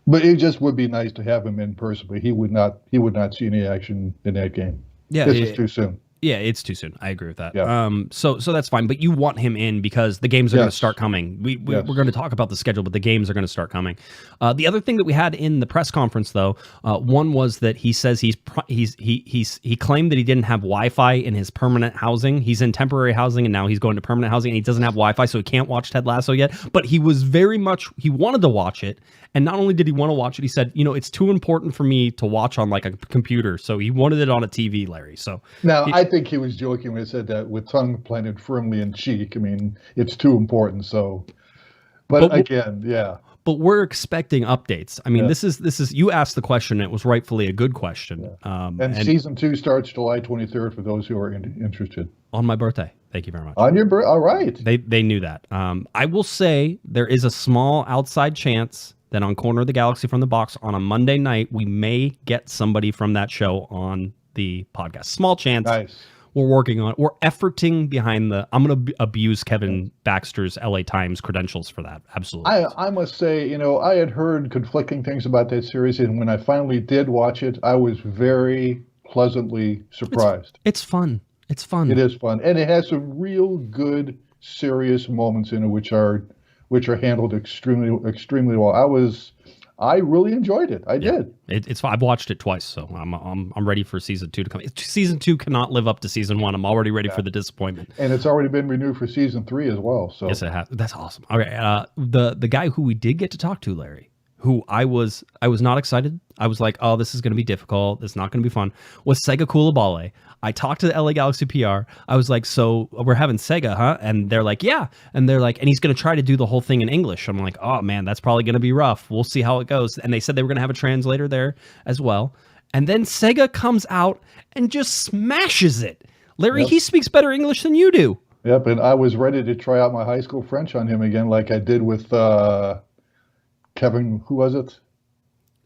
But it just would be nice to have him in person. But he would not see any action in that game. Yeah, this is too soon. Yeah, it's too soon. I agree with that. Yeah. So that's fine. But you want him in because the games are going to start coming. We're going to talk about the schedule, but the games are going to start coming. The other thing that we had in the press conference, though, one was that he says he claimed that he didn't have Wi-Fi in his permanent housing. He's in temporary housing, and now he's going to permanent housing, and he doesn't have Wi-Fi, so he can't watch Ted Lasso yet. But he wanted to watch it. And not only did he want to watch it, he said, it's too important for me to watch on like a computer. So he wanted it on a TV, Larry. So now I think he was joking when he said that with tongue planted firmly in cheek. I mean, it's too important. So, but again, yeah. But we're expecting updates. I mean, this is you asked the question. It was rightfully a good question. Yeah. And season 2 starts July 23rd for those who are interested. On my birthday. Thank you very much. On your birthday. All right. They knew that. I will say there is a small outside chance that on Corner of the Galaxy from the Box on a Monday night, we may get somebody from that show on the podcast. Small chance. Nice. We're working on it. We're efforting behind I'm going to abuse Kevin Baxter's LA Times credentials for that. Absolutely. I must say, I had heard conflicting things about that series, and when I finally did watch it, I was very pleasantly surprised. It's fun. It's fun. It is fun. And it has some real good, serious moments in it, which are handled extremely well. I really enjoyed it. I did. It's fun. I've watched it twice, so I'm ready for season 2 to come. Season 2 cannot live up to season 1. I'm already ready for the disappointment. And it's already been renewed for season 3 as well. So yes, it has. That's awesome. Okay, the guy who we did get to talk to, Larry, who I was not excited. I was like, oh, this is going to be difficult. It's not going to be fun. Was Sega Coulibaly. I talked to the LA Galaxy PR. I was like, so we're having Sega, huh? And they're like, yeah. And they're like, and he's going to try to do the whole thing in English. I'm like, oh man, that's probably going to be rough. We'll see how it goes. And they said they were going to have a translator there as well. And then Sega comes out and just smashes it. Larry, He speaks better English than you do. Yep. And I was ready to try out my high school French on him again, like I did with Kevin, who was it?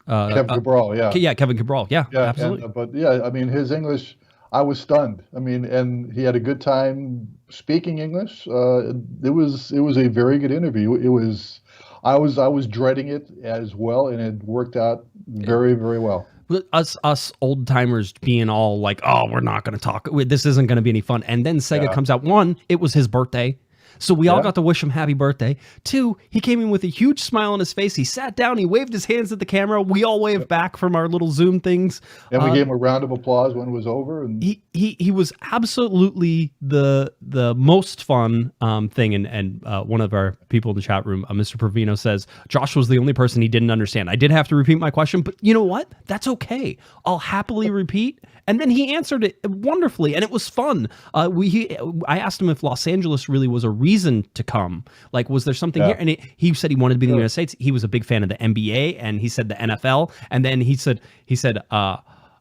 Kevin Cabral, yeah. Yeah, Kevin Cabral, yeah, absolutely. But I mean, his English, I was stunned. I mean, and he had a good time speaking English. It was a very good interview. I was dreading it as well, and it worked out very, very well. Us old timers being all like, oh, we're not going to talk. This isn't going to be any fun. And then Sega comes out. 1, it was his birthday. So we all got to wish him happy birthday. 2, he came in with a huge smile on his face. He sat down. He waved his hands at the camera. We all waved back from our little Zoom things. And we gave him a round of applause when it was over. And he was absolutely the most fun thing. And one of our people in the chat room, Mr. Provino, says, Josh was the only person he didn't understand. I did have to repeat my question, but you know what? That's okay. I'll happily repeat. And then he answered it wonderfully, and it was fun. I asked him if Los Angeles really was a reason to come. Like, was there something here? And he said he wanted to be in the United States. He was a big fan of the NBA, and he said the NFL. And then he said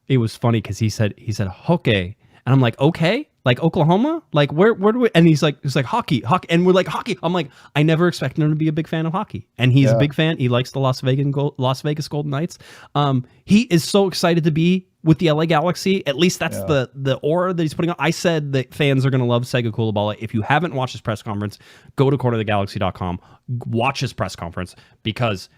it was funny because he said hockey. And I'm like, okay, like Oklahoma, like where do we? And he's like hockey, and we're like hockey. I'm like, I never expected him to be a big fan of hockey, and he's a big fan. He likes the Las Vegas Golden Knights. He is so excited to be with the LA Galaxy. At least that's the aura that he's putting on. I said that fans are going to love Sega Coulibaly. If you haven't watched his press conference, go to cornerthegalaxy.com, watch his press conference, because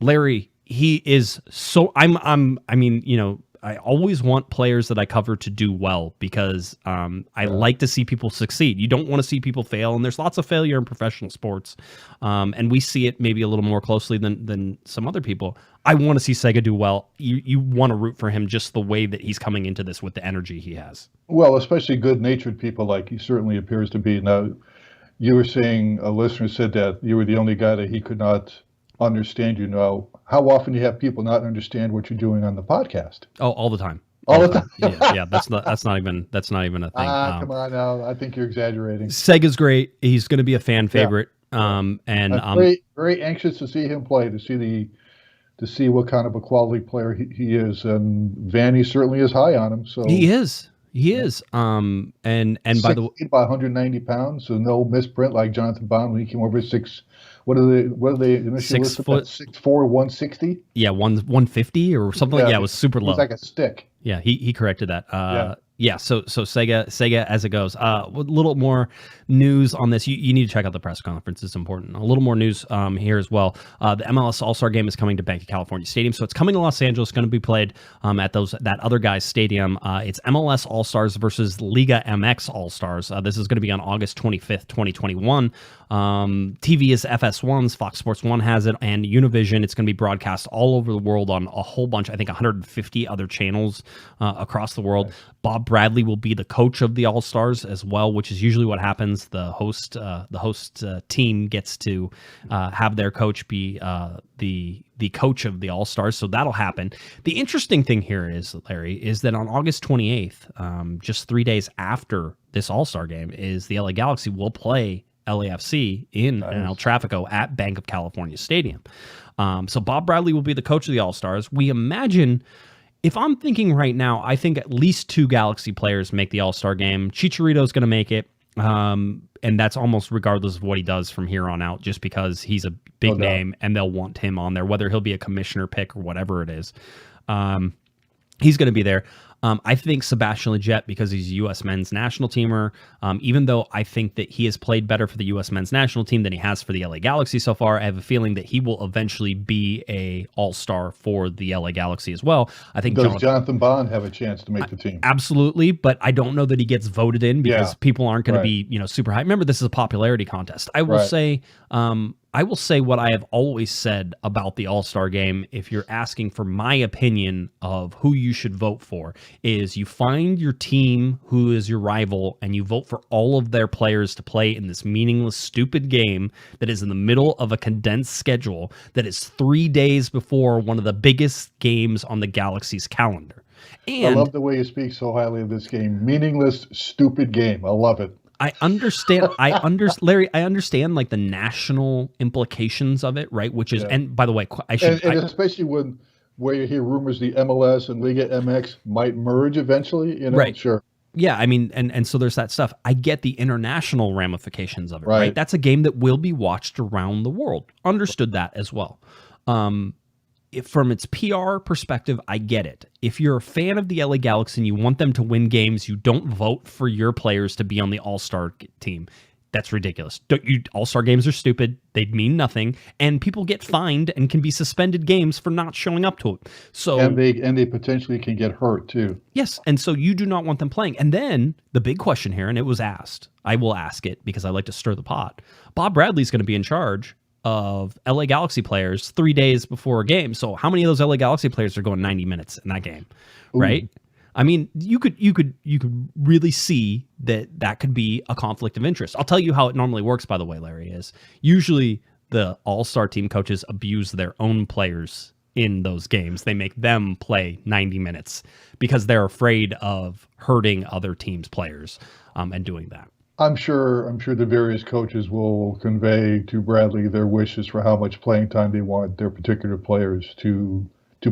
Larry, he is so. I mean, you know, I always want players that I cover to do well, because I like to see people succeed. You don't want to see people fail, and there's lots of failure in professional sports, and we see it maybe a little more closely than some other people. I want to see Sega do well. You want to root for him, just the way that he's coming into this with the energy he has. Well, especially good-natured people like he certainly appears to be. Now, you were saying a listener said that you were the only guy that he could not understand. You know, how often do you have people not understand what you're doing on the podcast? Oh, all the time. All the time. yeah. That's not even a thing. Come on now. I think you're exaggerating. Sega's great. He's going to be a fan favorite. And I'm very anxious to see him play, to see what kind of a quality player he is. And Vanny certainly is high on him. So he is. And by the way, by 190 pounds, so no misprint like Jonathan Bond when he came over 6. What are they initially 6 foot, 6'4", 160? Yeah, 150 or something. Yeah, it was super low. It was like a stick. Yeah, he corrected that. Yeah, so Sega as it goes. A little more news on this. You need to check out the press conference. It's important. A little more news here as well. The MLS All-Star Game is coming to Bank of California Stadium. So it's coming to Los Angeles, going to be played at that other guy's stadium. It's MLS All-Stars versus Liga MX All-Stars. This is going to be on August 25th, 2021. TV is FS1's, Fox Sports 1 has it, and Univision. It's going to be broadcast all over the world on a whole bunch, I think 150 other channels across the world. Bob Bradley will be the coach of the All-Stars as well, which is usually what happens. The host team gets to have their coach be the coach of the All-Stars, so that'll happen. The interesting thing here is, Larry, is that on August 28th, just 3 days after this All-Star game, is the LA Galaxy will play LAFC in El Tráfico at Bank of California Stadium. So Bob Bradley will be the coach of the All-Stars. We imagine, if I'm thinking right now, I think at least 2 Galaxy players make the All-Star game. Chicharito's going to make it, and that's almost regardless of what he does from here on out, just because he's a big name and they'll want him on there, whether he'll be a commissioner pick or whatever it is. He's going to be there. I think Sebastian Lletget, because he's a U.S. men's national teamer, even though I think that he has played better for the U.S. men's national team than he has for the LA Galaxy so far, I have a feeling that he will eventually be a all-star for the LA Galaxy as well. I think Does Jonathan Bond have a chance to make the team? Absolutely, but I don't know that he gets voted in because people aren't going to be, super high. Remember, this is a popularity contest. I will say what I have always said about the All-Star game, if you're asking for my opinion of who you should vote for, is you find your team who is your rival and you vote for all of their players to play in this meaningless, stupid game that is in the middle of a condensed schedule that is 3 days before one of the biggest games on the Galaxy's calendar. And I love the way you speak so highly of this game. Meaningless, stupid game. I love it. I understand. Larry, I understand like the national implications of it, right? Which is, and by the way, especially where you hear rumors the MLS and Liga MX might merge eventually, right? Sure. Yeah, I mean, and so there's that stuff. I get the international ramifications of it, right? That's a game that will be watched around the world. Understood that as well. From its PR perspective, I get it. If you're a fan of the LA Galaxy and you want them to win games, you don't vote for your players to be on the All-Star team. That's ridiculous. All-Star games are stupid. They mean nothing, and people get fined and can be suspended games for not showing up to it. So and they potentially can get hurt too. Yes, and so you do not want them playing. And then the big question here, and it was asked, I will ask it because I like to stir the pot. Bob Bradley's going to be in charge of LA Galaxy players 3 days before a game. So how many of those LA Galaxy players are going 90 minutes in that game, right? I mean, you could really see that could be a conflict of interest. I'll tell you how it normally works, by the way, Larry, is usually the all-star team coaches abuse their own players in those games. They make them play 90 minutes because they're afraid of hurting other teams' players and doing that. I'm sure the various coaches will convey to Bradley their wishes for how much playing time they want their particular players to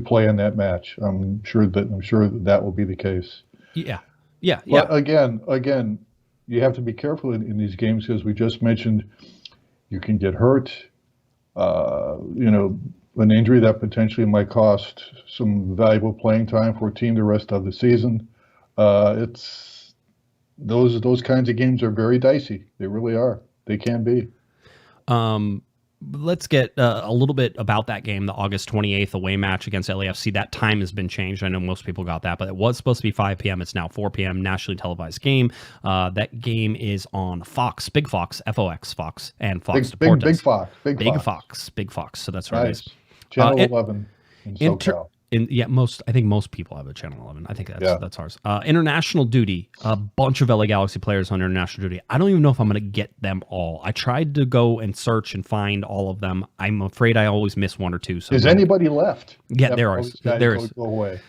play in that match. I'm sure that will be the case. Yeah. Yeah, But again, you have to be careful in these games because we just mentioned you can get hurt. An injury that potentially might cost some valuable playing time for a team the rest of the season. It's those kinds of games are very dicey. They really are. They can be. Let's get a little bit about that game, the August 28th away match against LAFC. That time has been changed. I know most people got that, but it was supposed to be 5 p.m. It's now 4 p.m. nationally televised game. That game is on Fox, Big Fox, FOX, Fox, and Fox Deportes. Big Fox. So that's right. Nice. Channel 11 in SoCal. I think most people have a Channel 11. I think that's ours. International duty, a bunch of LA Galaxy players on international duty. I don't even know if I'm going to get them all. I tried to go and search and find all of them. I'm afraid I always miss one or two. So is anybody left? Yeah, there is. Go away.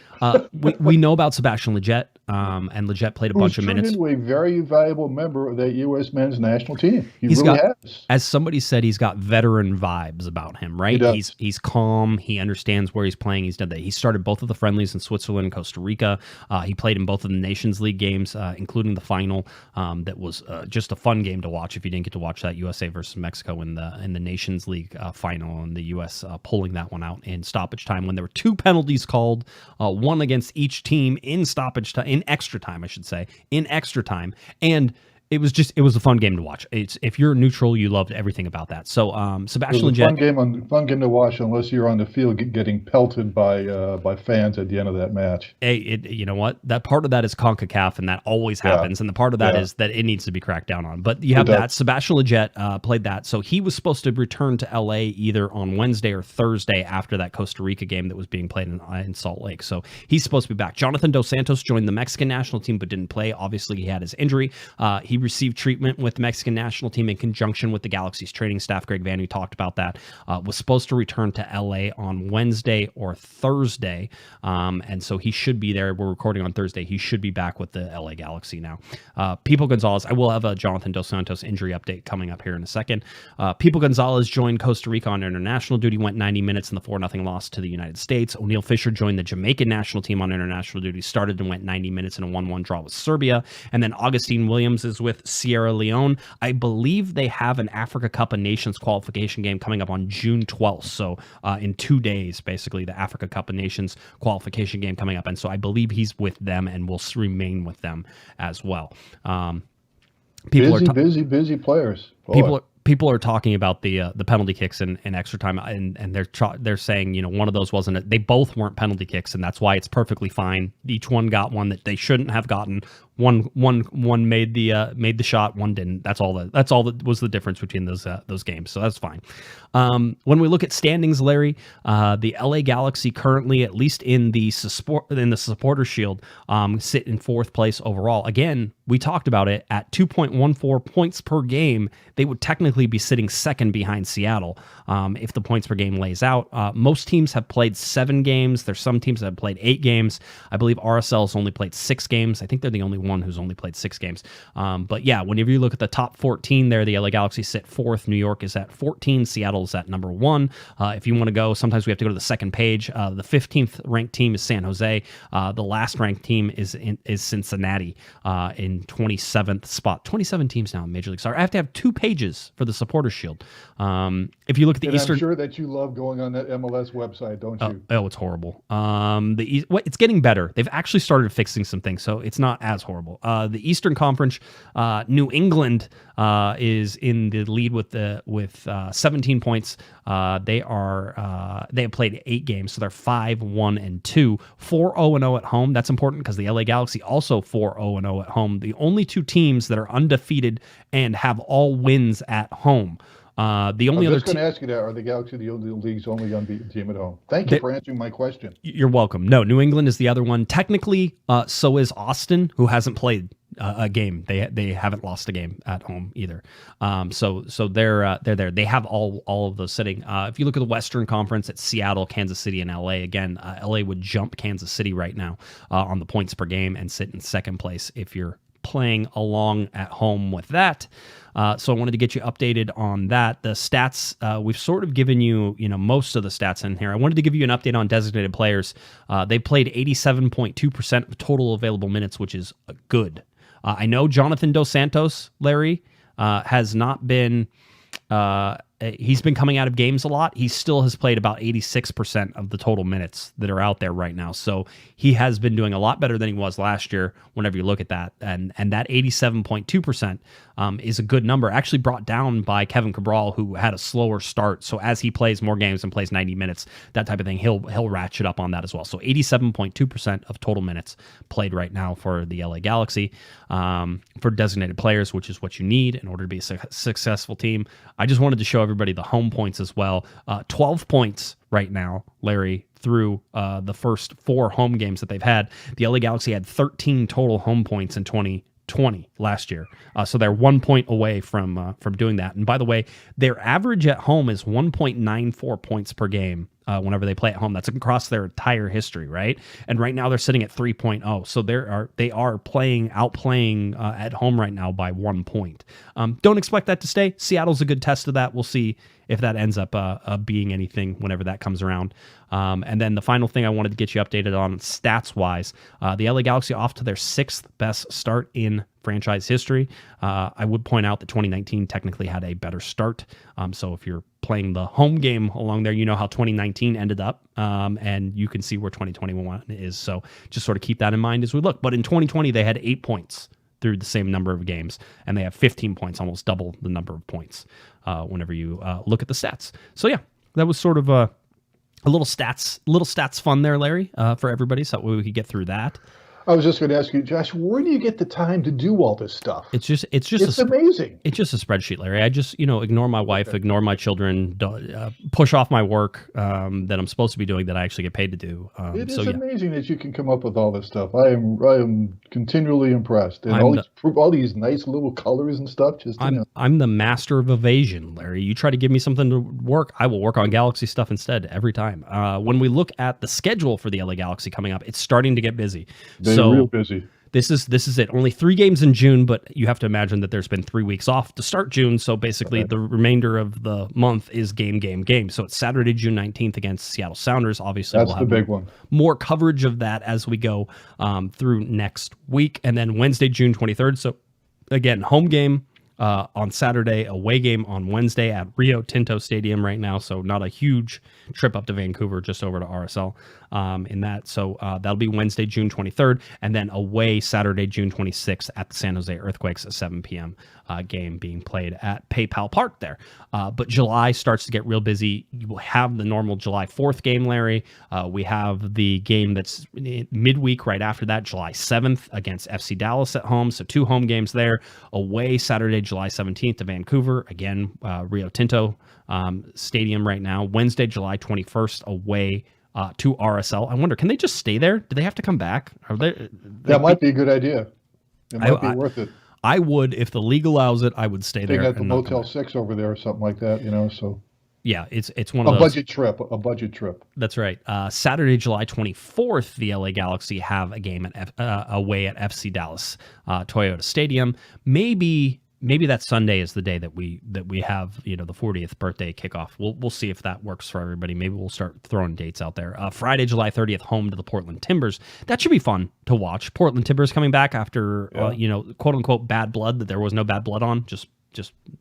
We know about Sebastian Lletget, and Lletget played a bunch of minutes. He's turned into a very valuable member of that U.S. men's national team. He really has. As somebody said, he's got veteran vibes about him, right? He's calm. He understands where he's playing. He's done that. He started both of the friendlies in Switzerland and Costa Rica. He played in both of the Nations League games, including the final. That was just a fun game to watch. If you didn't get to watch that, USA versus Mexico in the Nations League final, and the U.S. Pulling that one out in stoppage time when there were 2 penalties called. One against each team in extra time, and it was a fun game to watch. If you're neutral, you loved everything about that. So Sebastian Lletget, fun game to watch unless you're on the field getting pelted by fans at the end of that match. Hey, you know what? That part of that is CONCACAF, and that always happens. And the part of that is that it needs to be cracked down on. But you have that. Sebastian Lletget played that, so he was supposed to return to LA either on Wednesday or Thursday after that Costa Rica game that was being played in Salt Lake. So he's supposed to be back. Jonathan Dos Santos joined the Mexican national team but didn't play. Obviously, he had his injury. He received treatment with the Mexican national team in conjunction with the Galaxy's training staff. Greg Van, talked about that. Was supposed to return to LA on Wednesday or Thursday, and so he should be there. We're recording on Thursday. He should be back with the LA Galaxy now. People Gonzalez, I will have a Jonathan Dos Santos injury update coming up here in a second. People Gonzalez joined Costa Rica on international duty, went 90 minutes in the 4-0 loss to the United States. O'Neal Fisher joined the Jamaican national team on international duty, started and went 90 minutes in a 1-1 draw with Serbia. And then Augustine Williams is with Sierra Leone. I believe they have an Africa Cup of Nations qualification game coming up on June 12th. So in 2 days, basically, the Africa Cup of Nations qualification game coming up. And so I believe he's with them and will remain with them as well. Busy players. Boy. People are talking about the penalty kicks and extra time, and they're saying, one of those wasn't. They both weren't penalty kicks, and that's why it's perfectly fine. Each one got one that they shouldn't have gotten. One made the shot, one didn't. That's all that was the difference between those games. So that's fine. When we look at standings, Larry, the LA Galaxy currently, at least in the supporter shield, sit in 4th place overall. Again, we talked about it at 2.14 points per game. They would technically be sitting 2nd behind Seattle if the points per game lays out. Most teams have played 7 games. There's some teams that have played 8 games. I believe RSL's only played 6 games. I think they're the only one who's only played 6 games. But yeah, whenever you look at the top 14 there, the LA Galaxy sit 4th. New York is at 14. Seattle is at number 1. If you want to go, sometimes we have to go to the second page. The 15th ranked team is San Jose. The last ranked team is Cincinnati in 27th spot. 27 teams now in Major League Soccer. I have to have 2 pages for the supporter shield. If you look at the Eastern, I'm sure that you love going on that MLS website, don't you? Oh, it's horrible. It's getting better. They've actually started fixing some things, so it's not as horrible. The Eastern Conference, New England is in the lead with 17 points. They have played 8 games, so they're 5-1-2, 4-0-0 at home. That's important because the LA Galaxy also 4-0-0 at home. The only 2 teams that are undefeated and have all wins at home. The only other going to ask you that, are the Galaxy the league's only unbeaten team at home? Thank you for answering my question. You're welcome. No, New England is the other one. Technically, so is Austin, who hasn't played a game. They haven't lost a game at home either. So they're there. They have all of those sitting. If you look at the Western Conference, it's Seattle, Kansas City, and LA. Again, LA would jump Kansas City right now on the points per game and sit in 2nd place if you're playing along at home with that. So I wanted to get you updated on that. The stats, we've sort of given you, most of the stats in here. I wanted to give you an update on designated players. They played 87.2% of total available minutes, which is good. I know Jonathan Dos Santos, Larry, has not been... he's been coming out of games a lot. He still has played about 86% of the total minutes that are out there right now. So he has been doing a lot better than he was last year whenever you look at that. And that 87.2% is a good number, actually brought down by Kevin Cabral, who had a slower start. So as he plays more games and plays 90 minutes, that type of thing, he'll ratchet up on that as well. So 87.2% of total minutes played right now for the LA Galaxy for designated players, which is what you need in order to be a successful team. I just wanted to show everybody the home points as well. 12 points right now, Larry, through the first 4 home games that they've had. The LA Galaxy had 13 total home points in 2020 last year. So they're 1 point away from doing that. And by the way, their average at home is 1.94 points per game whenever they play at home. That's across their entire history, right? And right now they're sitting at 3.0. So they are outplaying at home right now by 1 point. Don't expect that to stay. Seattle's a good test of that. We'll see if that ends up being anything whenever that comes around. And then the final thing I wanted to get you updated on stats-wise, the LA Galaxy off to their 6th best start in franchise history. I would point out that 2019 technically had a better start. So if you're playing the home game along there, you know how 2019 ended up, and you can see where 2021 is. So just sort of keep that in mind as we look. But in 2020, they had 8 points through the same number of games, and they have 15 points, almost double the number of points whenever you look at the stats. So yeah, that was sort of a little stats fun there, Larry, for everybody, so that way we could get through that. I was just going to ask you, Josh, where do you get the time to do all this stuff? It's amazing. It's just a spreadsheet, Larry. I just, ignore my wife, ignore my children, push off my work that I'm supposed to be doing that I actually get paid to do. It is amazing that you can come up with all this stuff. I am continually impressed. And all these nice little colors and stuff. I'm the master of evasion, Larry. You try to give me something to work, I will work on Galaxy stuff instead every time. When we look at the schedule for the LA Galaxy coming up, it's starting to get busy. They're real busy. This is it. Only 3 games in June, but you have to imagine that there's been 3 weeks off to start June. So basically, the remainder of the month is game. So it's Saturday, June 19th against Seattle Sounders. Obviously, that's the big one. More coverage of that as we go through next week, and then Wednesday, June 23rd. So again, home game on Saturday, away game on Wednesday at Rio Tinto Stadium right now. So not a huge trip up to Vancouver, just over to RSL in that. So that'll be Wednesday, June 23rd, and then away Saturday, June 26th at the San Jose Earthquakes at 7 p.m. Game being played at PayPal Park there. But July starts to get real busy. You will have the normal July 4th game, Larry. We have the game that's midweek right after that, July 7th against FC Dallas at home. So 2 home games there. Away Saturday, July 17th to Vancouver. Again, Rio Tinto Stadium right now. Wednesday, July 21st away to RSL. I wonder, can they just stay there? Do they have to come back? That might be a good idea. It might be worth it. I would, if the league allows it, I would stay there. They got the Motel 6 over there or something like that, so. Yeah, it's one of those. A budget trip. That's right. Saturday, July 24th, the LA Galaxy have a game away at FC Dallas Toyota Stadium. Maybe that Sunday is the day that we have the 40th birthday kickoff. We'll see if that works for everybody. Maybe we'll start throwing dates out there. One July 30th, home to the Portland Timbers. That should be fun to watch. Portland Timbers coming back after quote unquote bad blood that there was no bad blood on. Just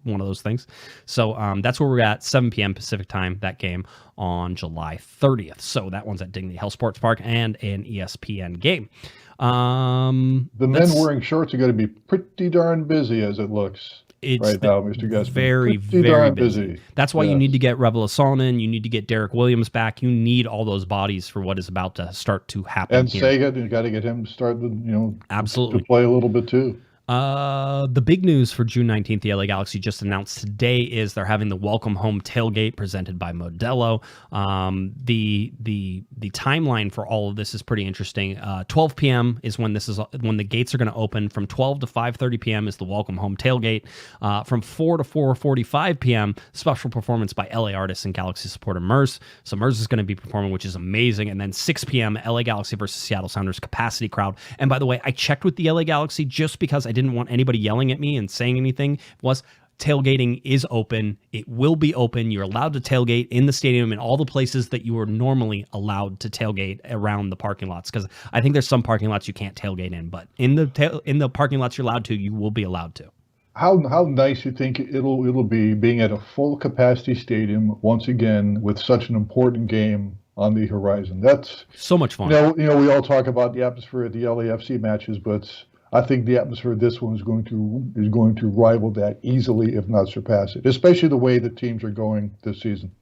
one of those things. So that's where we're at, 7 p.m. Pacific time, that game on July 30th. So that one's at Dignity Health Sports Park and an ESPN game. The men wearing shorts are going to be pretty darn busy as it looks right now, Mr. Guesman. Very, very busy. That's why you need to get Revel in. You need to get Derrick Williams back. You need all those bodies for what is about to start to happen. And Sega, you got to get him started, absolutely, to play a little bit too. The big news for June 19th, the LA Galaxy just announced today is they're having the welcome home tailgate presented by Modelo. The timeline for all of this is pretty interesting. 12 p.m. is when the gates are going to open. From 12 to 5:30 p.m. is the welcome home tailgate. From 4 to 4:45 p.m. special performance by LA artists and Galaxy supporter Murs. So Murs is going to be performing, which is amazing. And then 6 p.m. LA Galaxy versus Seattle Sounders capacity crowd. And by the way, I checked with the LA Galaxy just because I didn't want anybody yelling at me and saying anything. Was tailgating is open. It will be open. You're allowed to tailgate in the stadium and all the places that you are normally allowed to tailgate around the parking lots. Because I think there's some parking lots you can't tailgate in, but in the parking lots you're allowed to, you will be allowed to. How nice you think it'll be being at a full capacity stadium once again with such an important game on the horizon. That's so much fun. You know, we all talk about the atmosphere at the LAFC matches, but I think the atmosphere of this one is going to rival that easily, if not surpass it, especially the way the teams are going this season.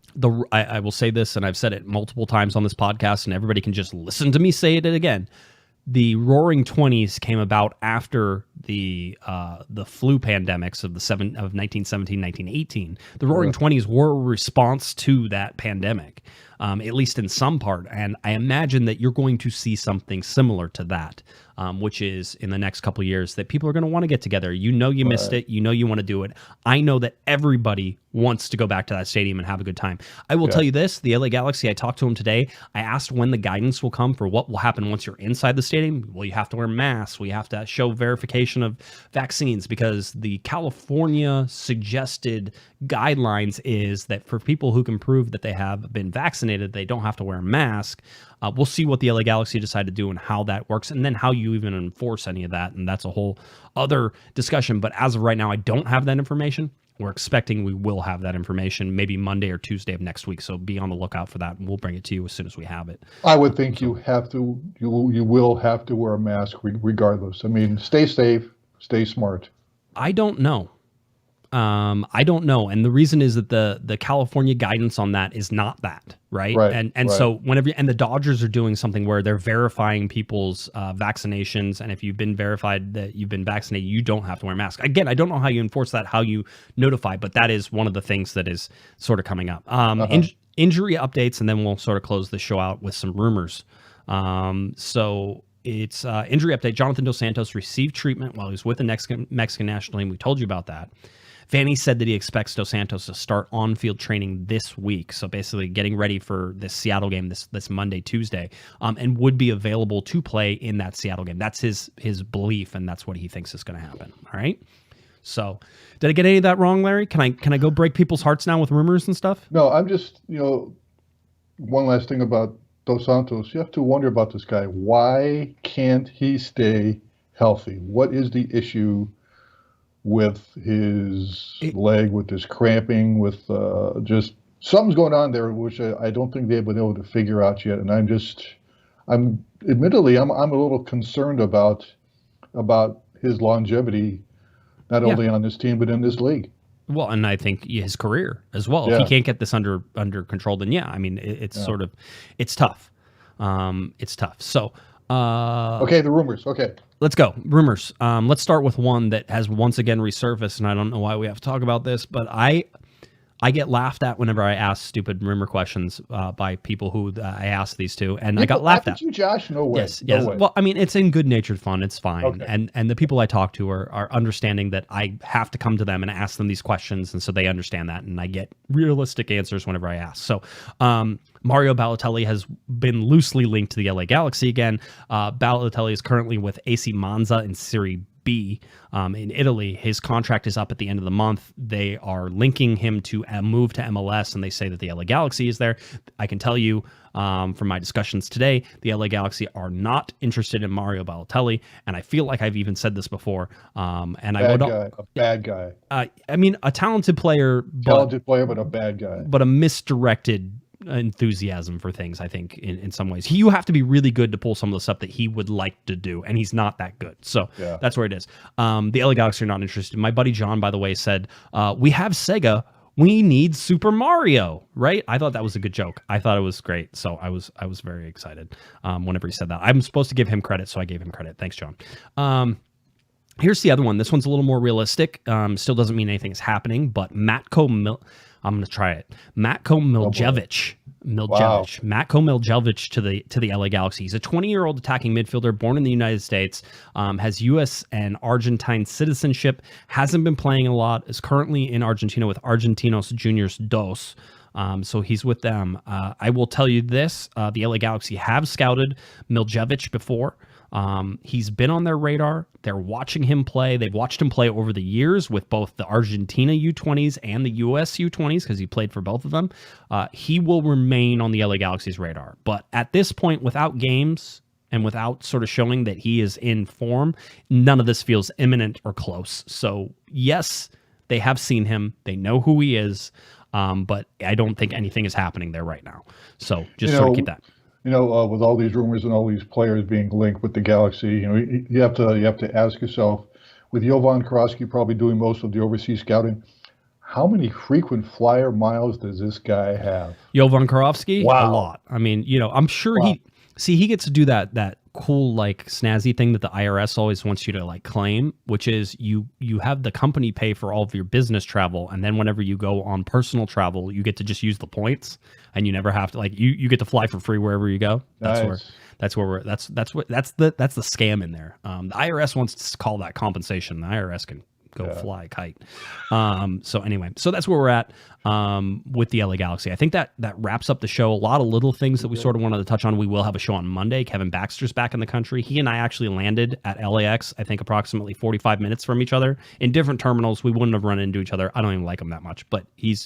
I will say this, and I've said it multiple times on this podcast, and everybody can just listen to me say it again. The Roaring 20s came about after the flu pandemics of 1917, 1918. The Roaring 20s were a response to that pandemic, at least in some part. And I imagine that you're going to see something similar to that, which is in the next couple of years that people are going to want to get together. You know, you missed it. You know, you want to do it. I know that everybody wants to go back to that stadium and have a good time. I will tell you this, the LA Galaxy, I talked to him today. I asked when the guidance will come for what will happen once you're inside the stadium. Well, you have to wear masks. We have to show verification of vaccines because the California suggested guidelines is that for people who can prove that they have been vaccinated, they don't have to wear a mask. We'll see what the LA Galaxy decide to do and how that works, and then how you even enforce any of that. And that's a whole other discussion. But as of right now, I don't have that information. We're expecting we will have that information maybe Monday or Tuesday of next week. So be on the lookout for that, and we'll bring it to you as soon as we have it. I would think you will have to wear a mask regardless. I mean, stay safe, stay smart. I don't know. I don't know. And the reason is that the California guidance on that is not that, right? And so whenever, and the Dodgers are doing something where they're verifying people's vaccinations. And if you've been verified that you've been vaccinated, you don't have to wear a mask. Again, I don't know how you enforce that, how you notify, but that is one of the things that is sort of coming up. Injury updates, and then we'll sort of close the show out with some rumors. So it's injury update. Jonathan Dos Santos received treatment while he was with the Mexican national team. We told you about that. Vanny said that he expects Dos Santos to start on-field training this week, so basically getting ready for this Seattle game this Monday, Tuesday, and would be available to play in that Seattle game. That's his belief, and that's what he thinks is going to happen. All right. So, did I get any of that wrong, Larry? Can I go break people's hearts now with rumors and stuff? No, I'm just one last thing about Dos Santos. You have to wonder about this guy. Why can't he stay healthy? What is the issue with his leg, with his cramping, with just something's going on there, which I don't think they've been able to figure out yet. And I'm admittedly a little concerned about his longevity, not only on this team but in this league. Well, and I think his career as well. If he can't get this under control, then I mean it's sort of it's tough. It's tough. So. Okay, the rumors. Okay. Let's go. Rumors. Let's start with one that has once again resurfaced, and I don't know why we have to talk about this, but I get laughed at whenever I ask stupid rumor questions by people who I ask these to, and I got laughed at. You, Josh? No way. Yes. No way. Well, I mean, it's in good-natured fun. It's fine. Okay. And the people I talk to are understanding that I have to come to them and ask them these questions, and so they understand that, and I get realistic answers whenever I ask. So, Mario Balotelli has been loosely linked to the LA Galaxy again. Balotelli is currently with AC Monza in Serie B in Italy. His contract is up at the end of the month. They are linking him to a move to MLS, and they say that the LA Galaxy is there. I can tell you from my discussions today, the LA Galaxy are not interested in Mario Balotelli, and I feel like I've even said this before. A bad guy. I mean, a talented player, but a bad guy. But a misdirected enthusiasm for things, I think, in some ways. You have to be really good to pull some of the stuff that he would like to do, and he's not that good. So that's where it is. The LA Galaxy are not interested. My buddy John, by the way, said, we have Sega. We need Super Mario, right? I thought that was a good joke. I thought it was great. So I was very excited whenever he said that. I'm supposed to give him credit, so I gave him credit. Thanks, John. Here's the other one. This one's a little more realistic. Still doesn't mean anything is happening, but I'm going to try it. Matko Miljevic. Matko Miljevic to the LA Galaxy. He's a 20-year-old attacking midfielder born in the United States, has U.S. and Argentine citizenship, hasn't been playing a lot, is currently in Argentina with Argentinos Juniors Dos. So he's with them. I will tell you this, the LA Galaxy have scouted Miljevic before. He's been on their radar. They're watching him play. They've watched him play over the years with both the Argentina U20s and the US U20s because he played for both of them. He will remain on the LA Galaxy's radar. But at this point, without games and without sort of showing that he is in form, none of this feels imminent or close. So yes, they have seen him. They know who he is. But I don't think anything is happening there right now. So just sort of keep that. With all these rumors and all these players being linked with the Galaxy, you have to ask yourself, with Jovan Karofsky probably doing most of the overseas scouting, how many frequent flyer miles does this guy have? Jovan Karofsky? Wow. A lot. I mean, I'm sure he gets to do that cool, like, snazzy thing that the IRS always wants you to, like, claim, which is you have the company pay for all of your business travel, and then whenever you go on personal travel, you get to just use the points, and you never have to, like, you get to fly for free wherever you go. That's nice. that's the scam in there. The IRS wants to call that compensation. The IRS can go fly a kite. So anyway, so that's where we're at with the LA Galaxy. I think that wraps up the show. A lot of little things that we sort of wanted to touch on. We will have a show on Monday. Kevin Baxter's back in the country. He and I actually landed at LAX, I think approximately 45 minutes from each other in different terminals. We wouldn't have run into each other. I don't even like him that much, but we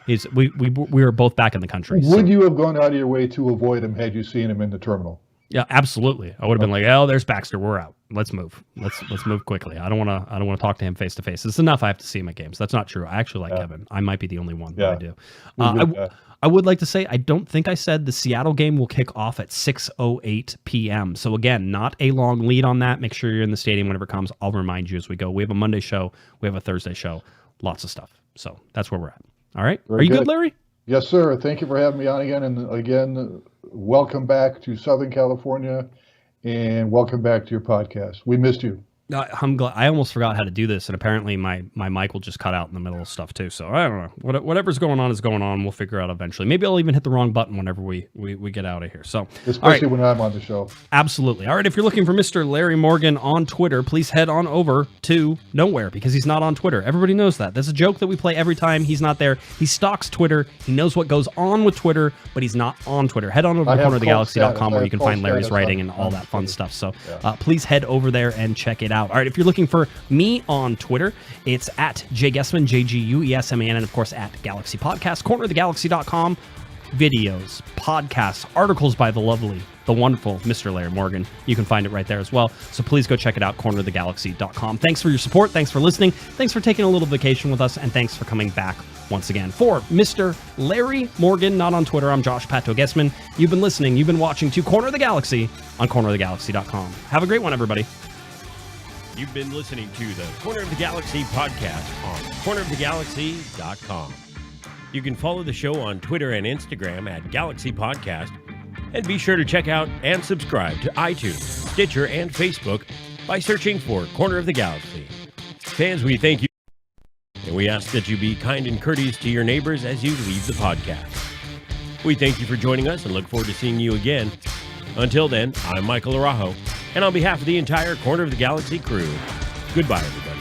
were both back in the country. Would you have gone out of your way to avoid him had you seen him in the terminal? Yeah, absolutely. I would have been like, "Oh, there's Baxter. We're out. Let's move. Let's move quickly. I don't want to talk to him face to face. It's enough. I have to see him at games. That's not true. I actually like Kevin. I might be the only one that I do. I would like to say I don't think I said the Seattle game will kick off at 6:08 p.m. So again, not a long lead on that. Make sure you're in the stadium whenever it comes. I'll remind you as we go. We have a Monday show. We have a Thursday show. Lots of stuff. So that's where we're at. All right. Are you good, Larry? Yes, sir. Thank you for having me on again. And again, welcome back to Southern California, and welcome back to your podcast. We missed you. I'm glad. I almost forgot how to do this, and apparently my mic will just cut out in the middle of stuff too. So I don't know. Whatever's going on is going on. We'll figure it out eventually. Maybe I'll even hit the wrong button whenever we get out of here. So especially when I'm on the show. Absolutely. All right. If you're looking for Mr. Larry Morgan on Twitter, please head on over to nowhere because he's not on Twitter. Everybody knows that. That's a joke that we play every time he's not there. He stalks Twitter. He knows what goes on with Twitter, but he's not on Twitter. Head on over to cornerofthegalaxy.com where you can find Larry's writing and all that fun stuff. So please head over there and check it out. All right. If you're looking for me on Twitter, it's at Guesman, Guesman, and of course at Galaxy Podcast, cornerofthegalaxy.com. Videos, podcasts, articles by the lovely, the wonderful Mr. Larry Morgan. You can find it right there as well. So please go check it out, cornerofthegalaxy.com. Thanks for your support. Thanks for listening. Thanks for taking a little vacation with us. And thanks for coming back once again. For Mr. Larry Morgan, not on Twitter, I'm Josh Pato Guesman. You've been listening. You've been watching to Corner of the Galaxy on cornerofthegalaxy.com. Have a great one, everybody. You've been listening to the Corner of the Galaxy podcast on cornerofthegalaxy.com. You can follow the show on Twitter and Instagram at Galaxy Podcast, and be sure to check out and subscribe to iTunes, Stitcher, and Facebook by searching for Corner of the Galaxy. Fans, we thank you, and we ask that you be kind and courteous to your neighbors as you leave the podcast. We thank you for joining us and look forward to seeing you again. Until then, I'm Michael Araujo, and on behalf of the entire Corner of the Galaxy crew, goodbye, everybody.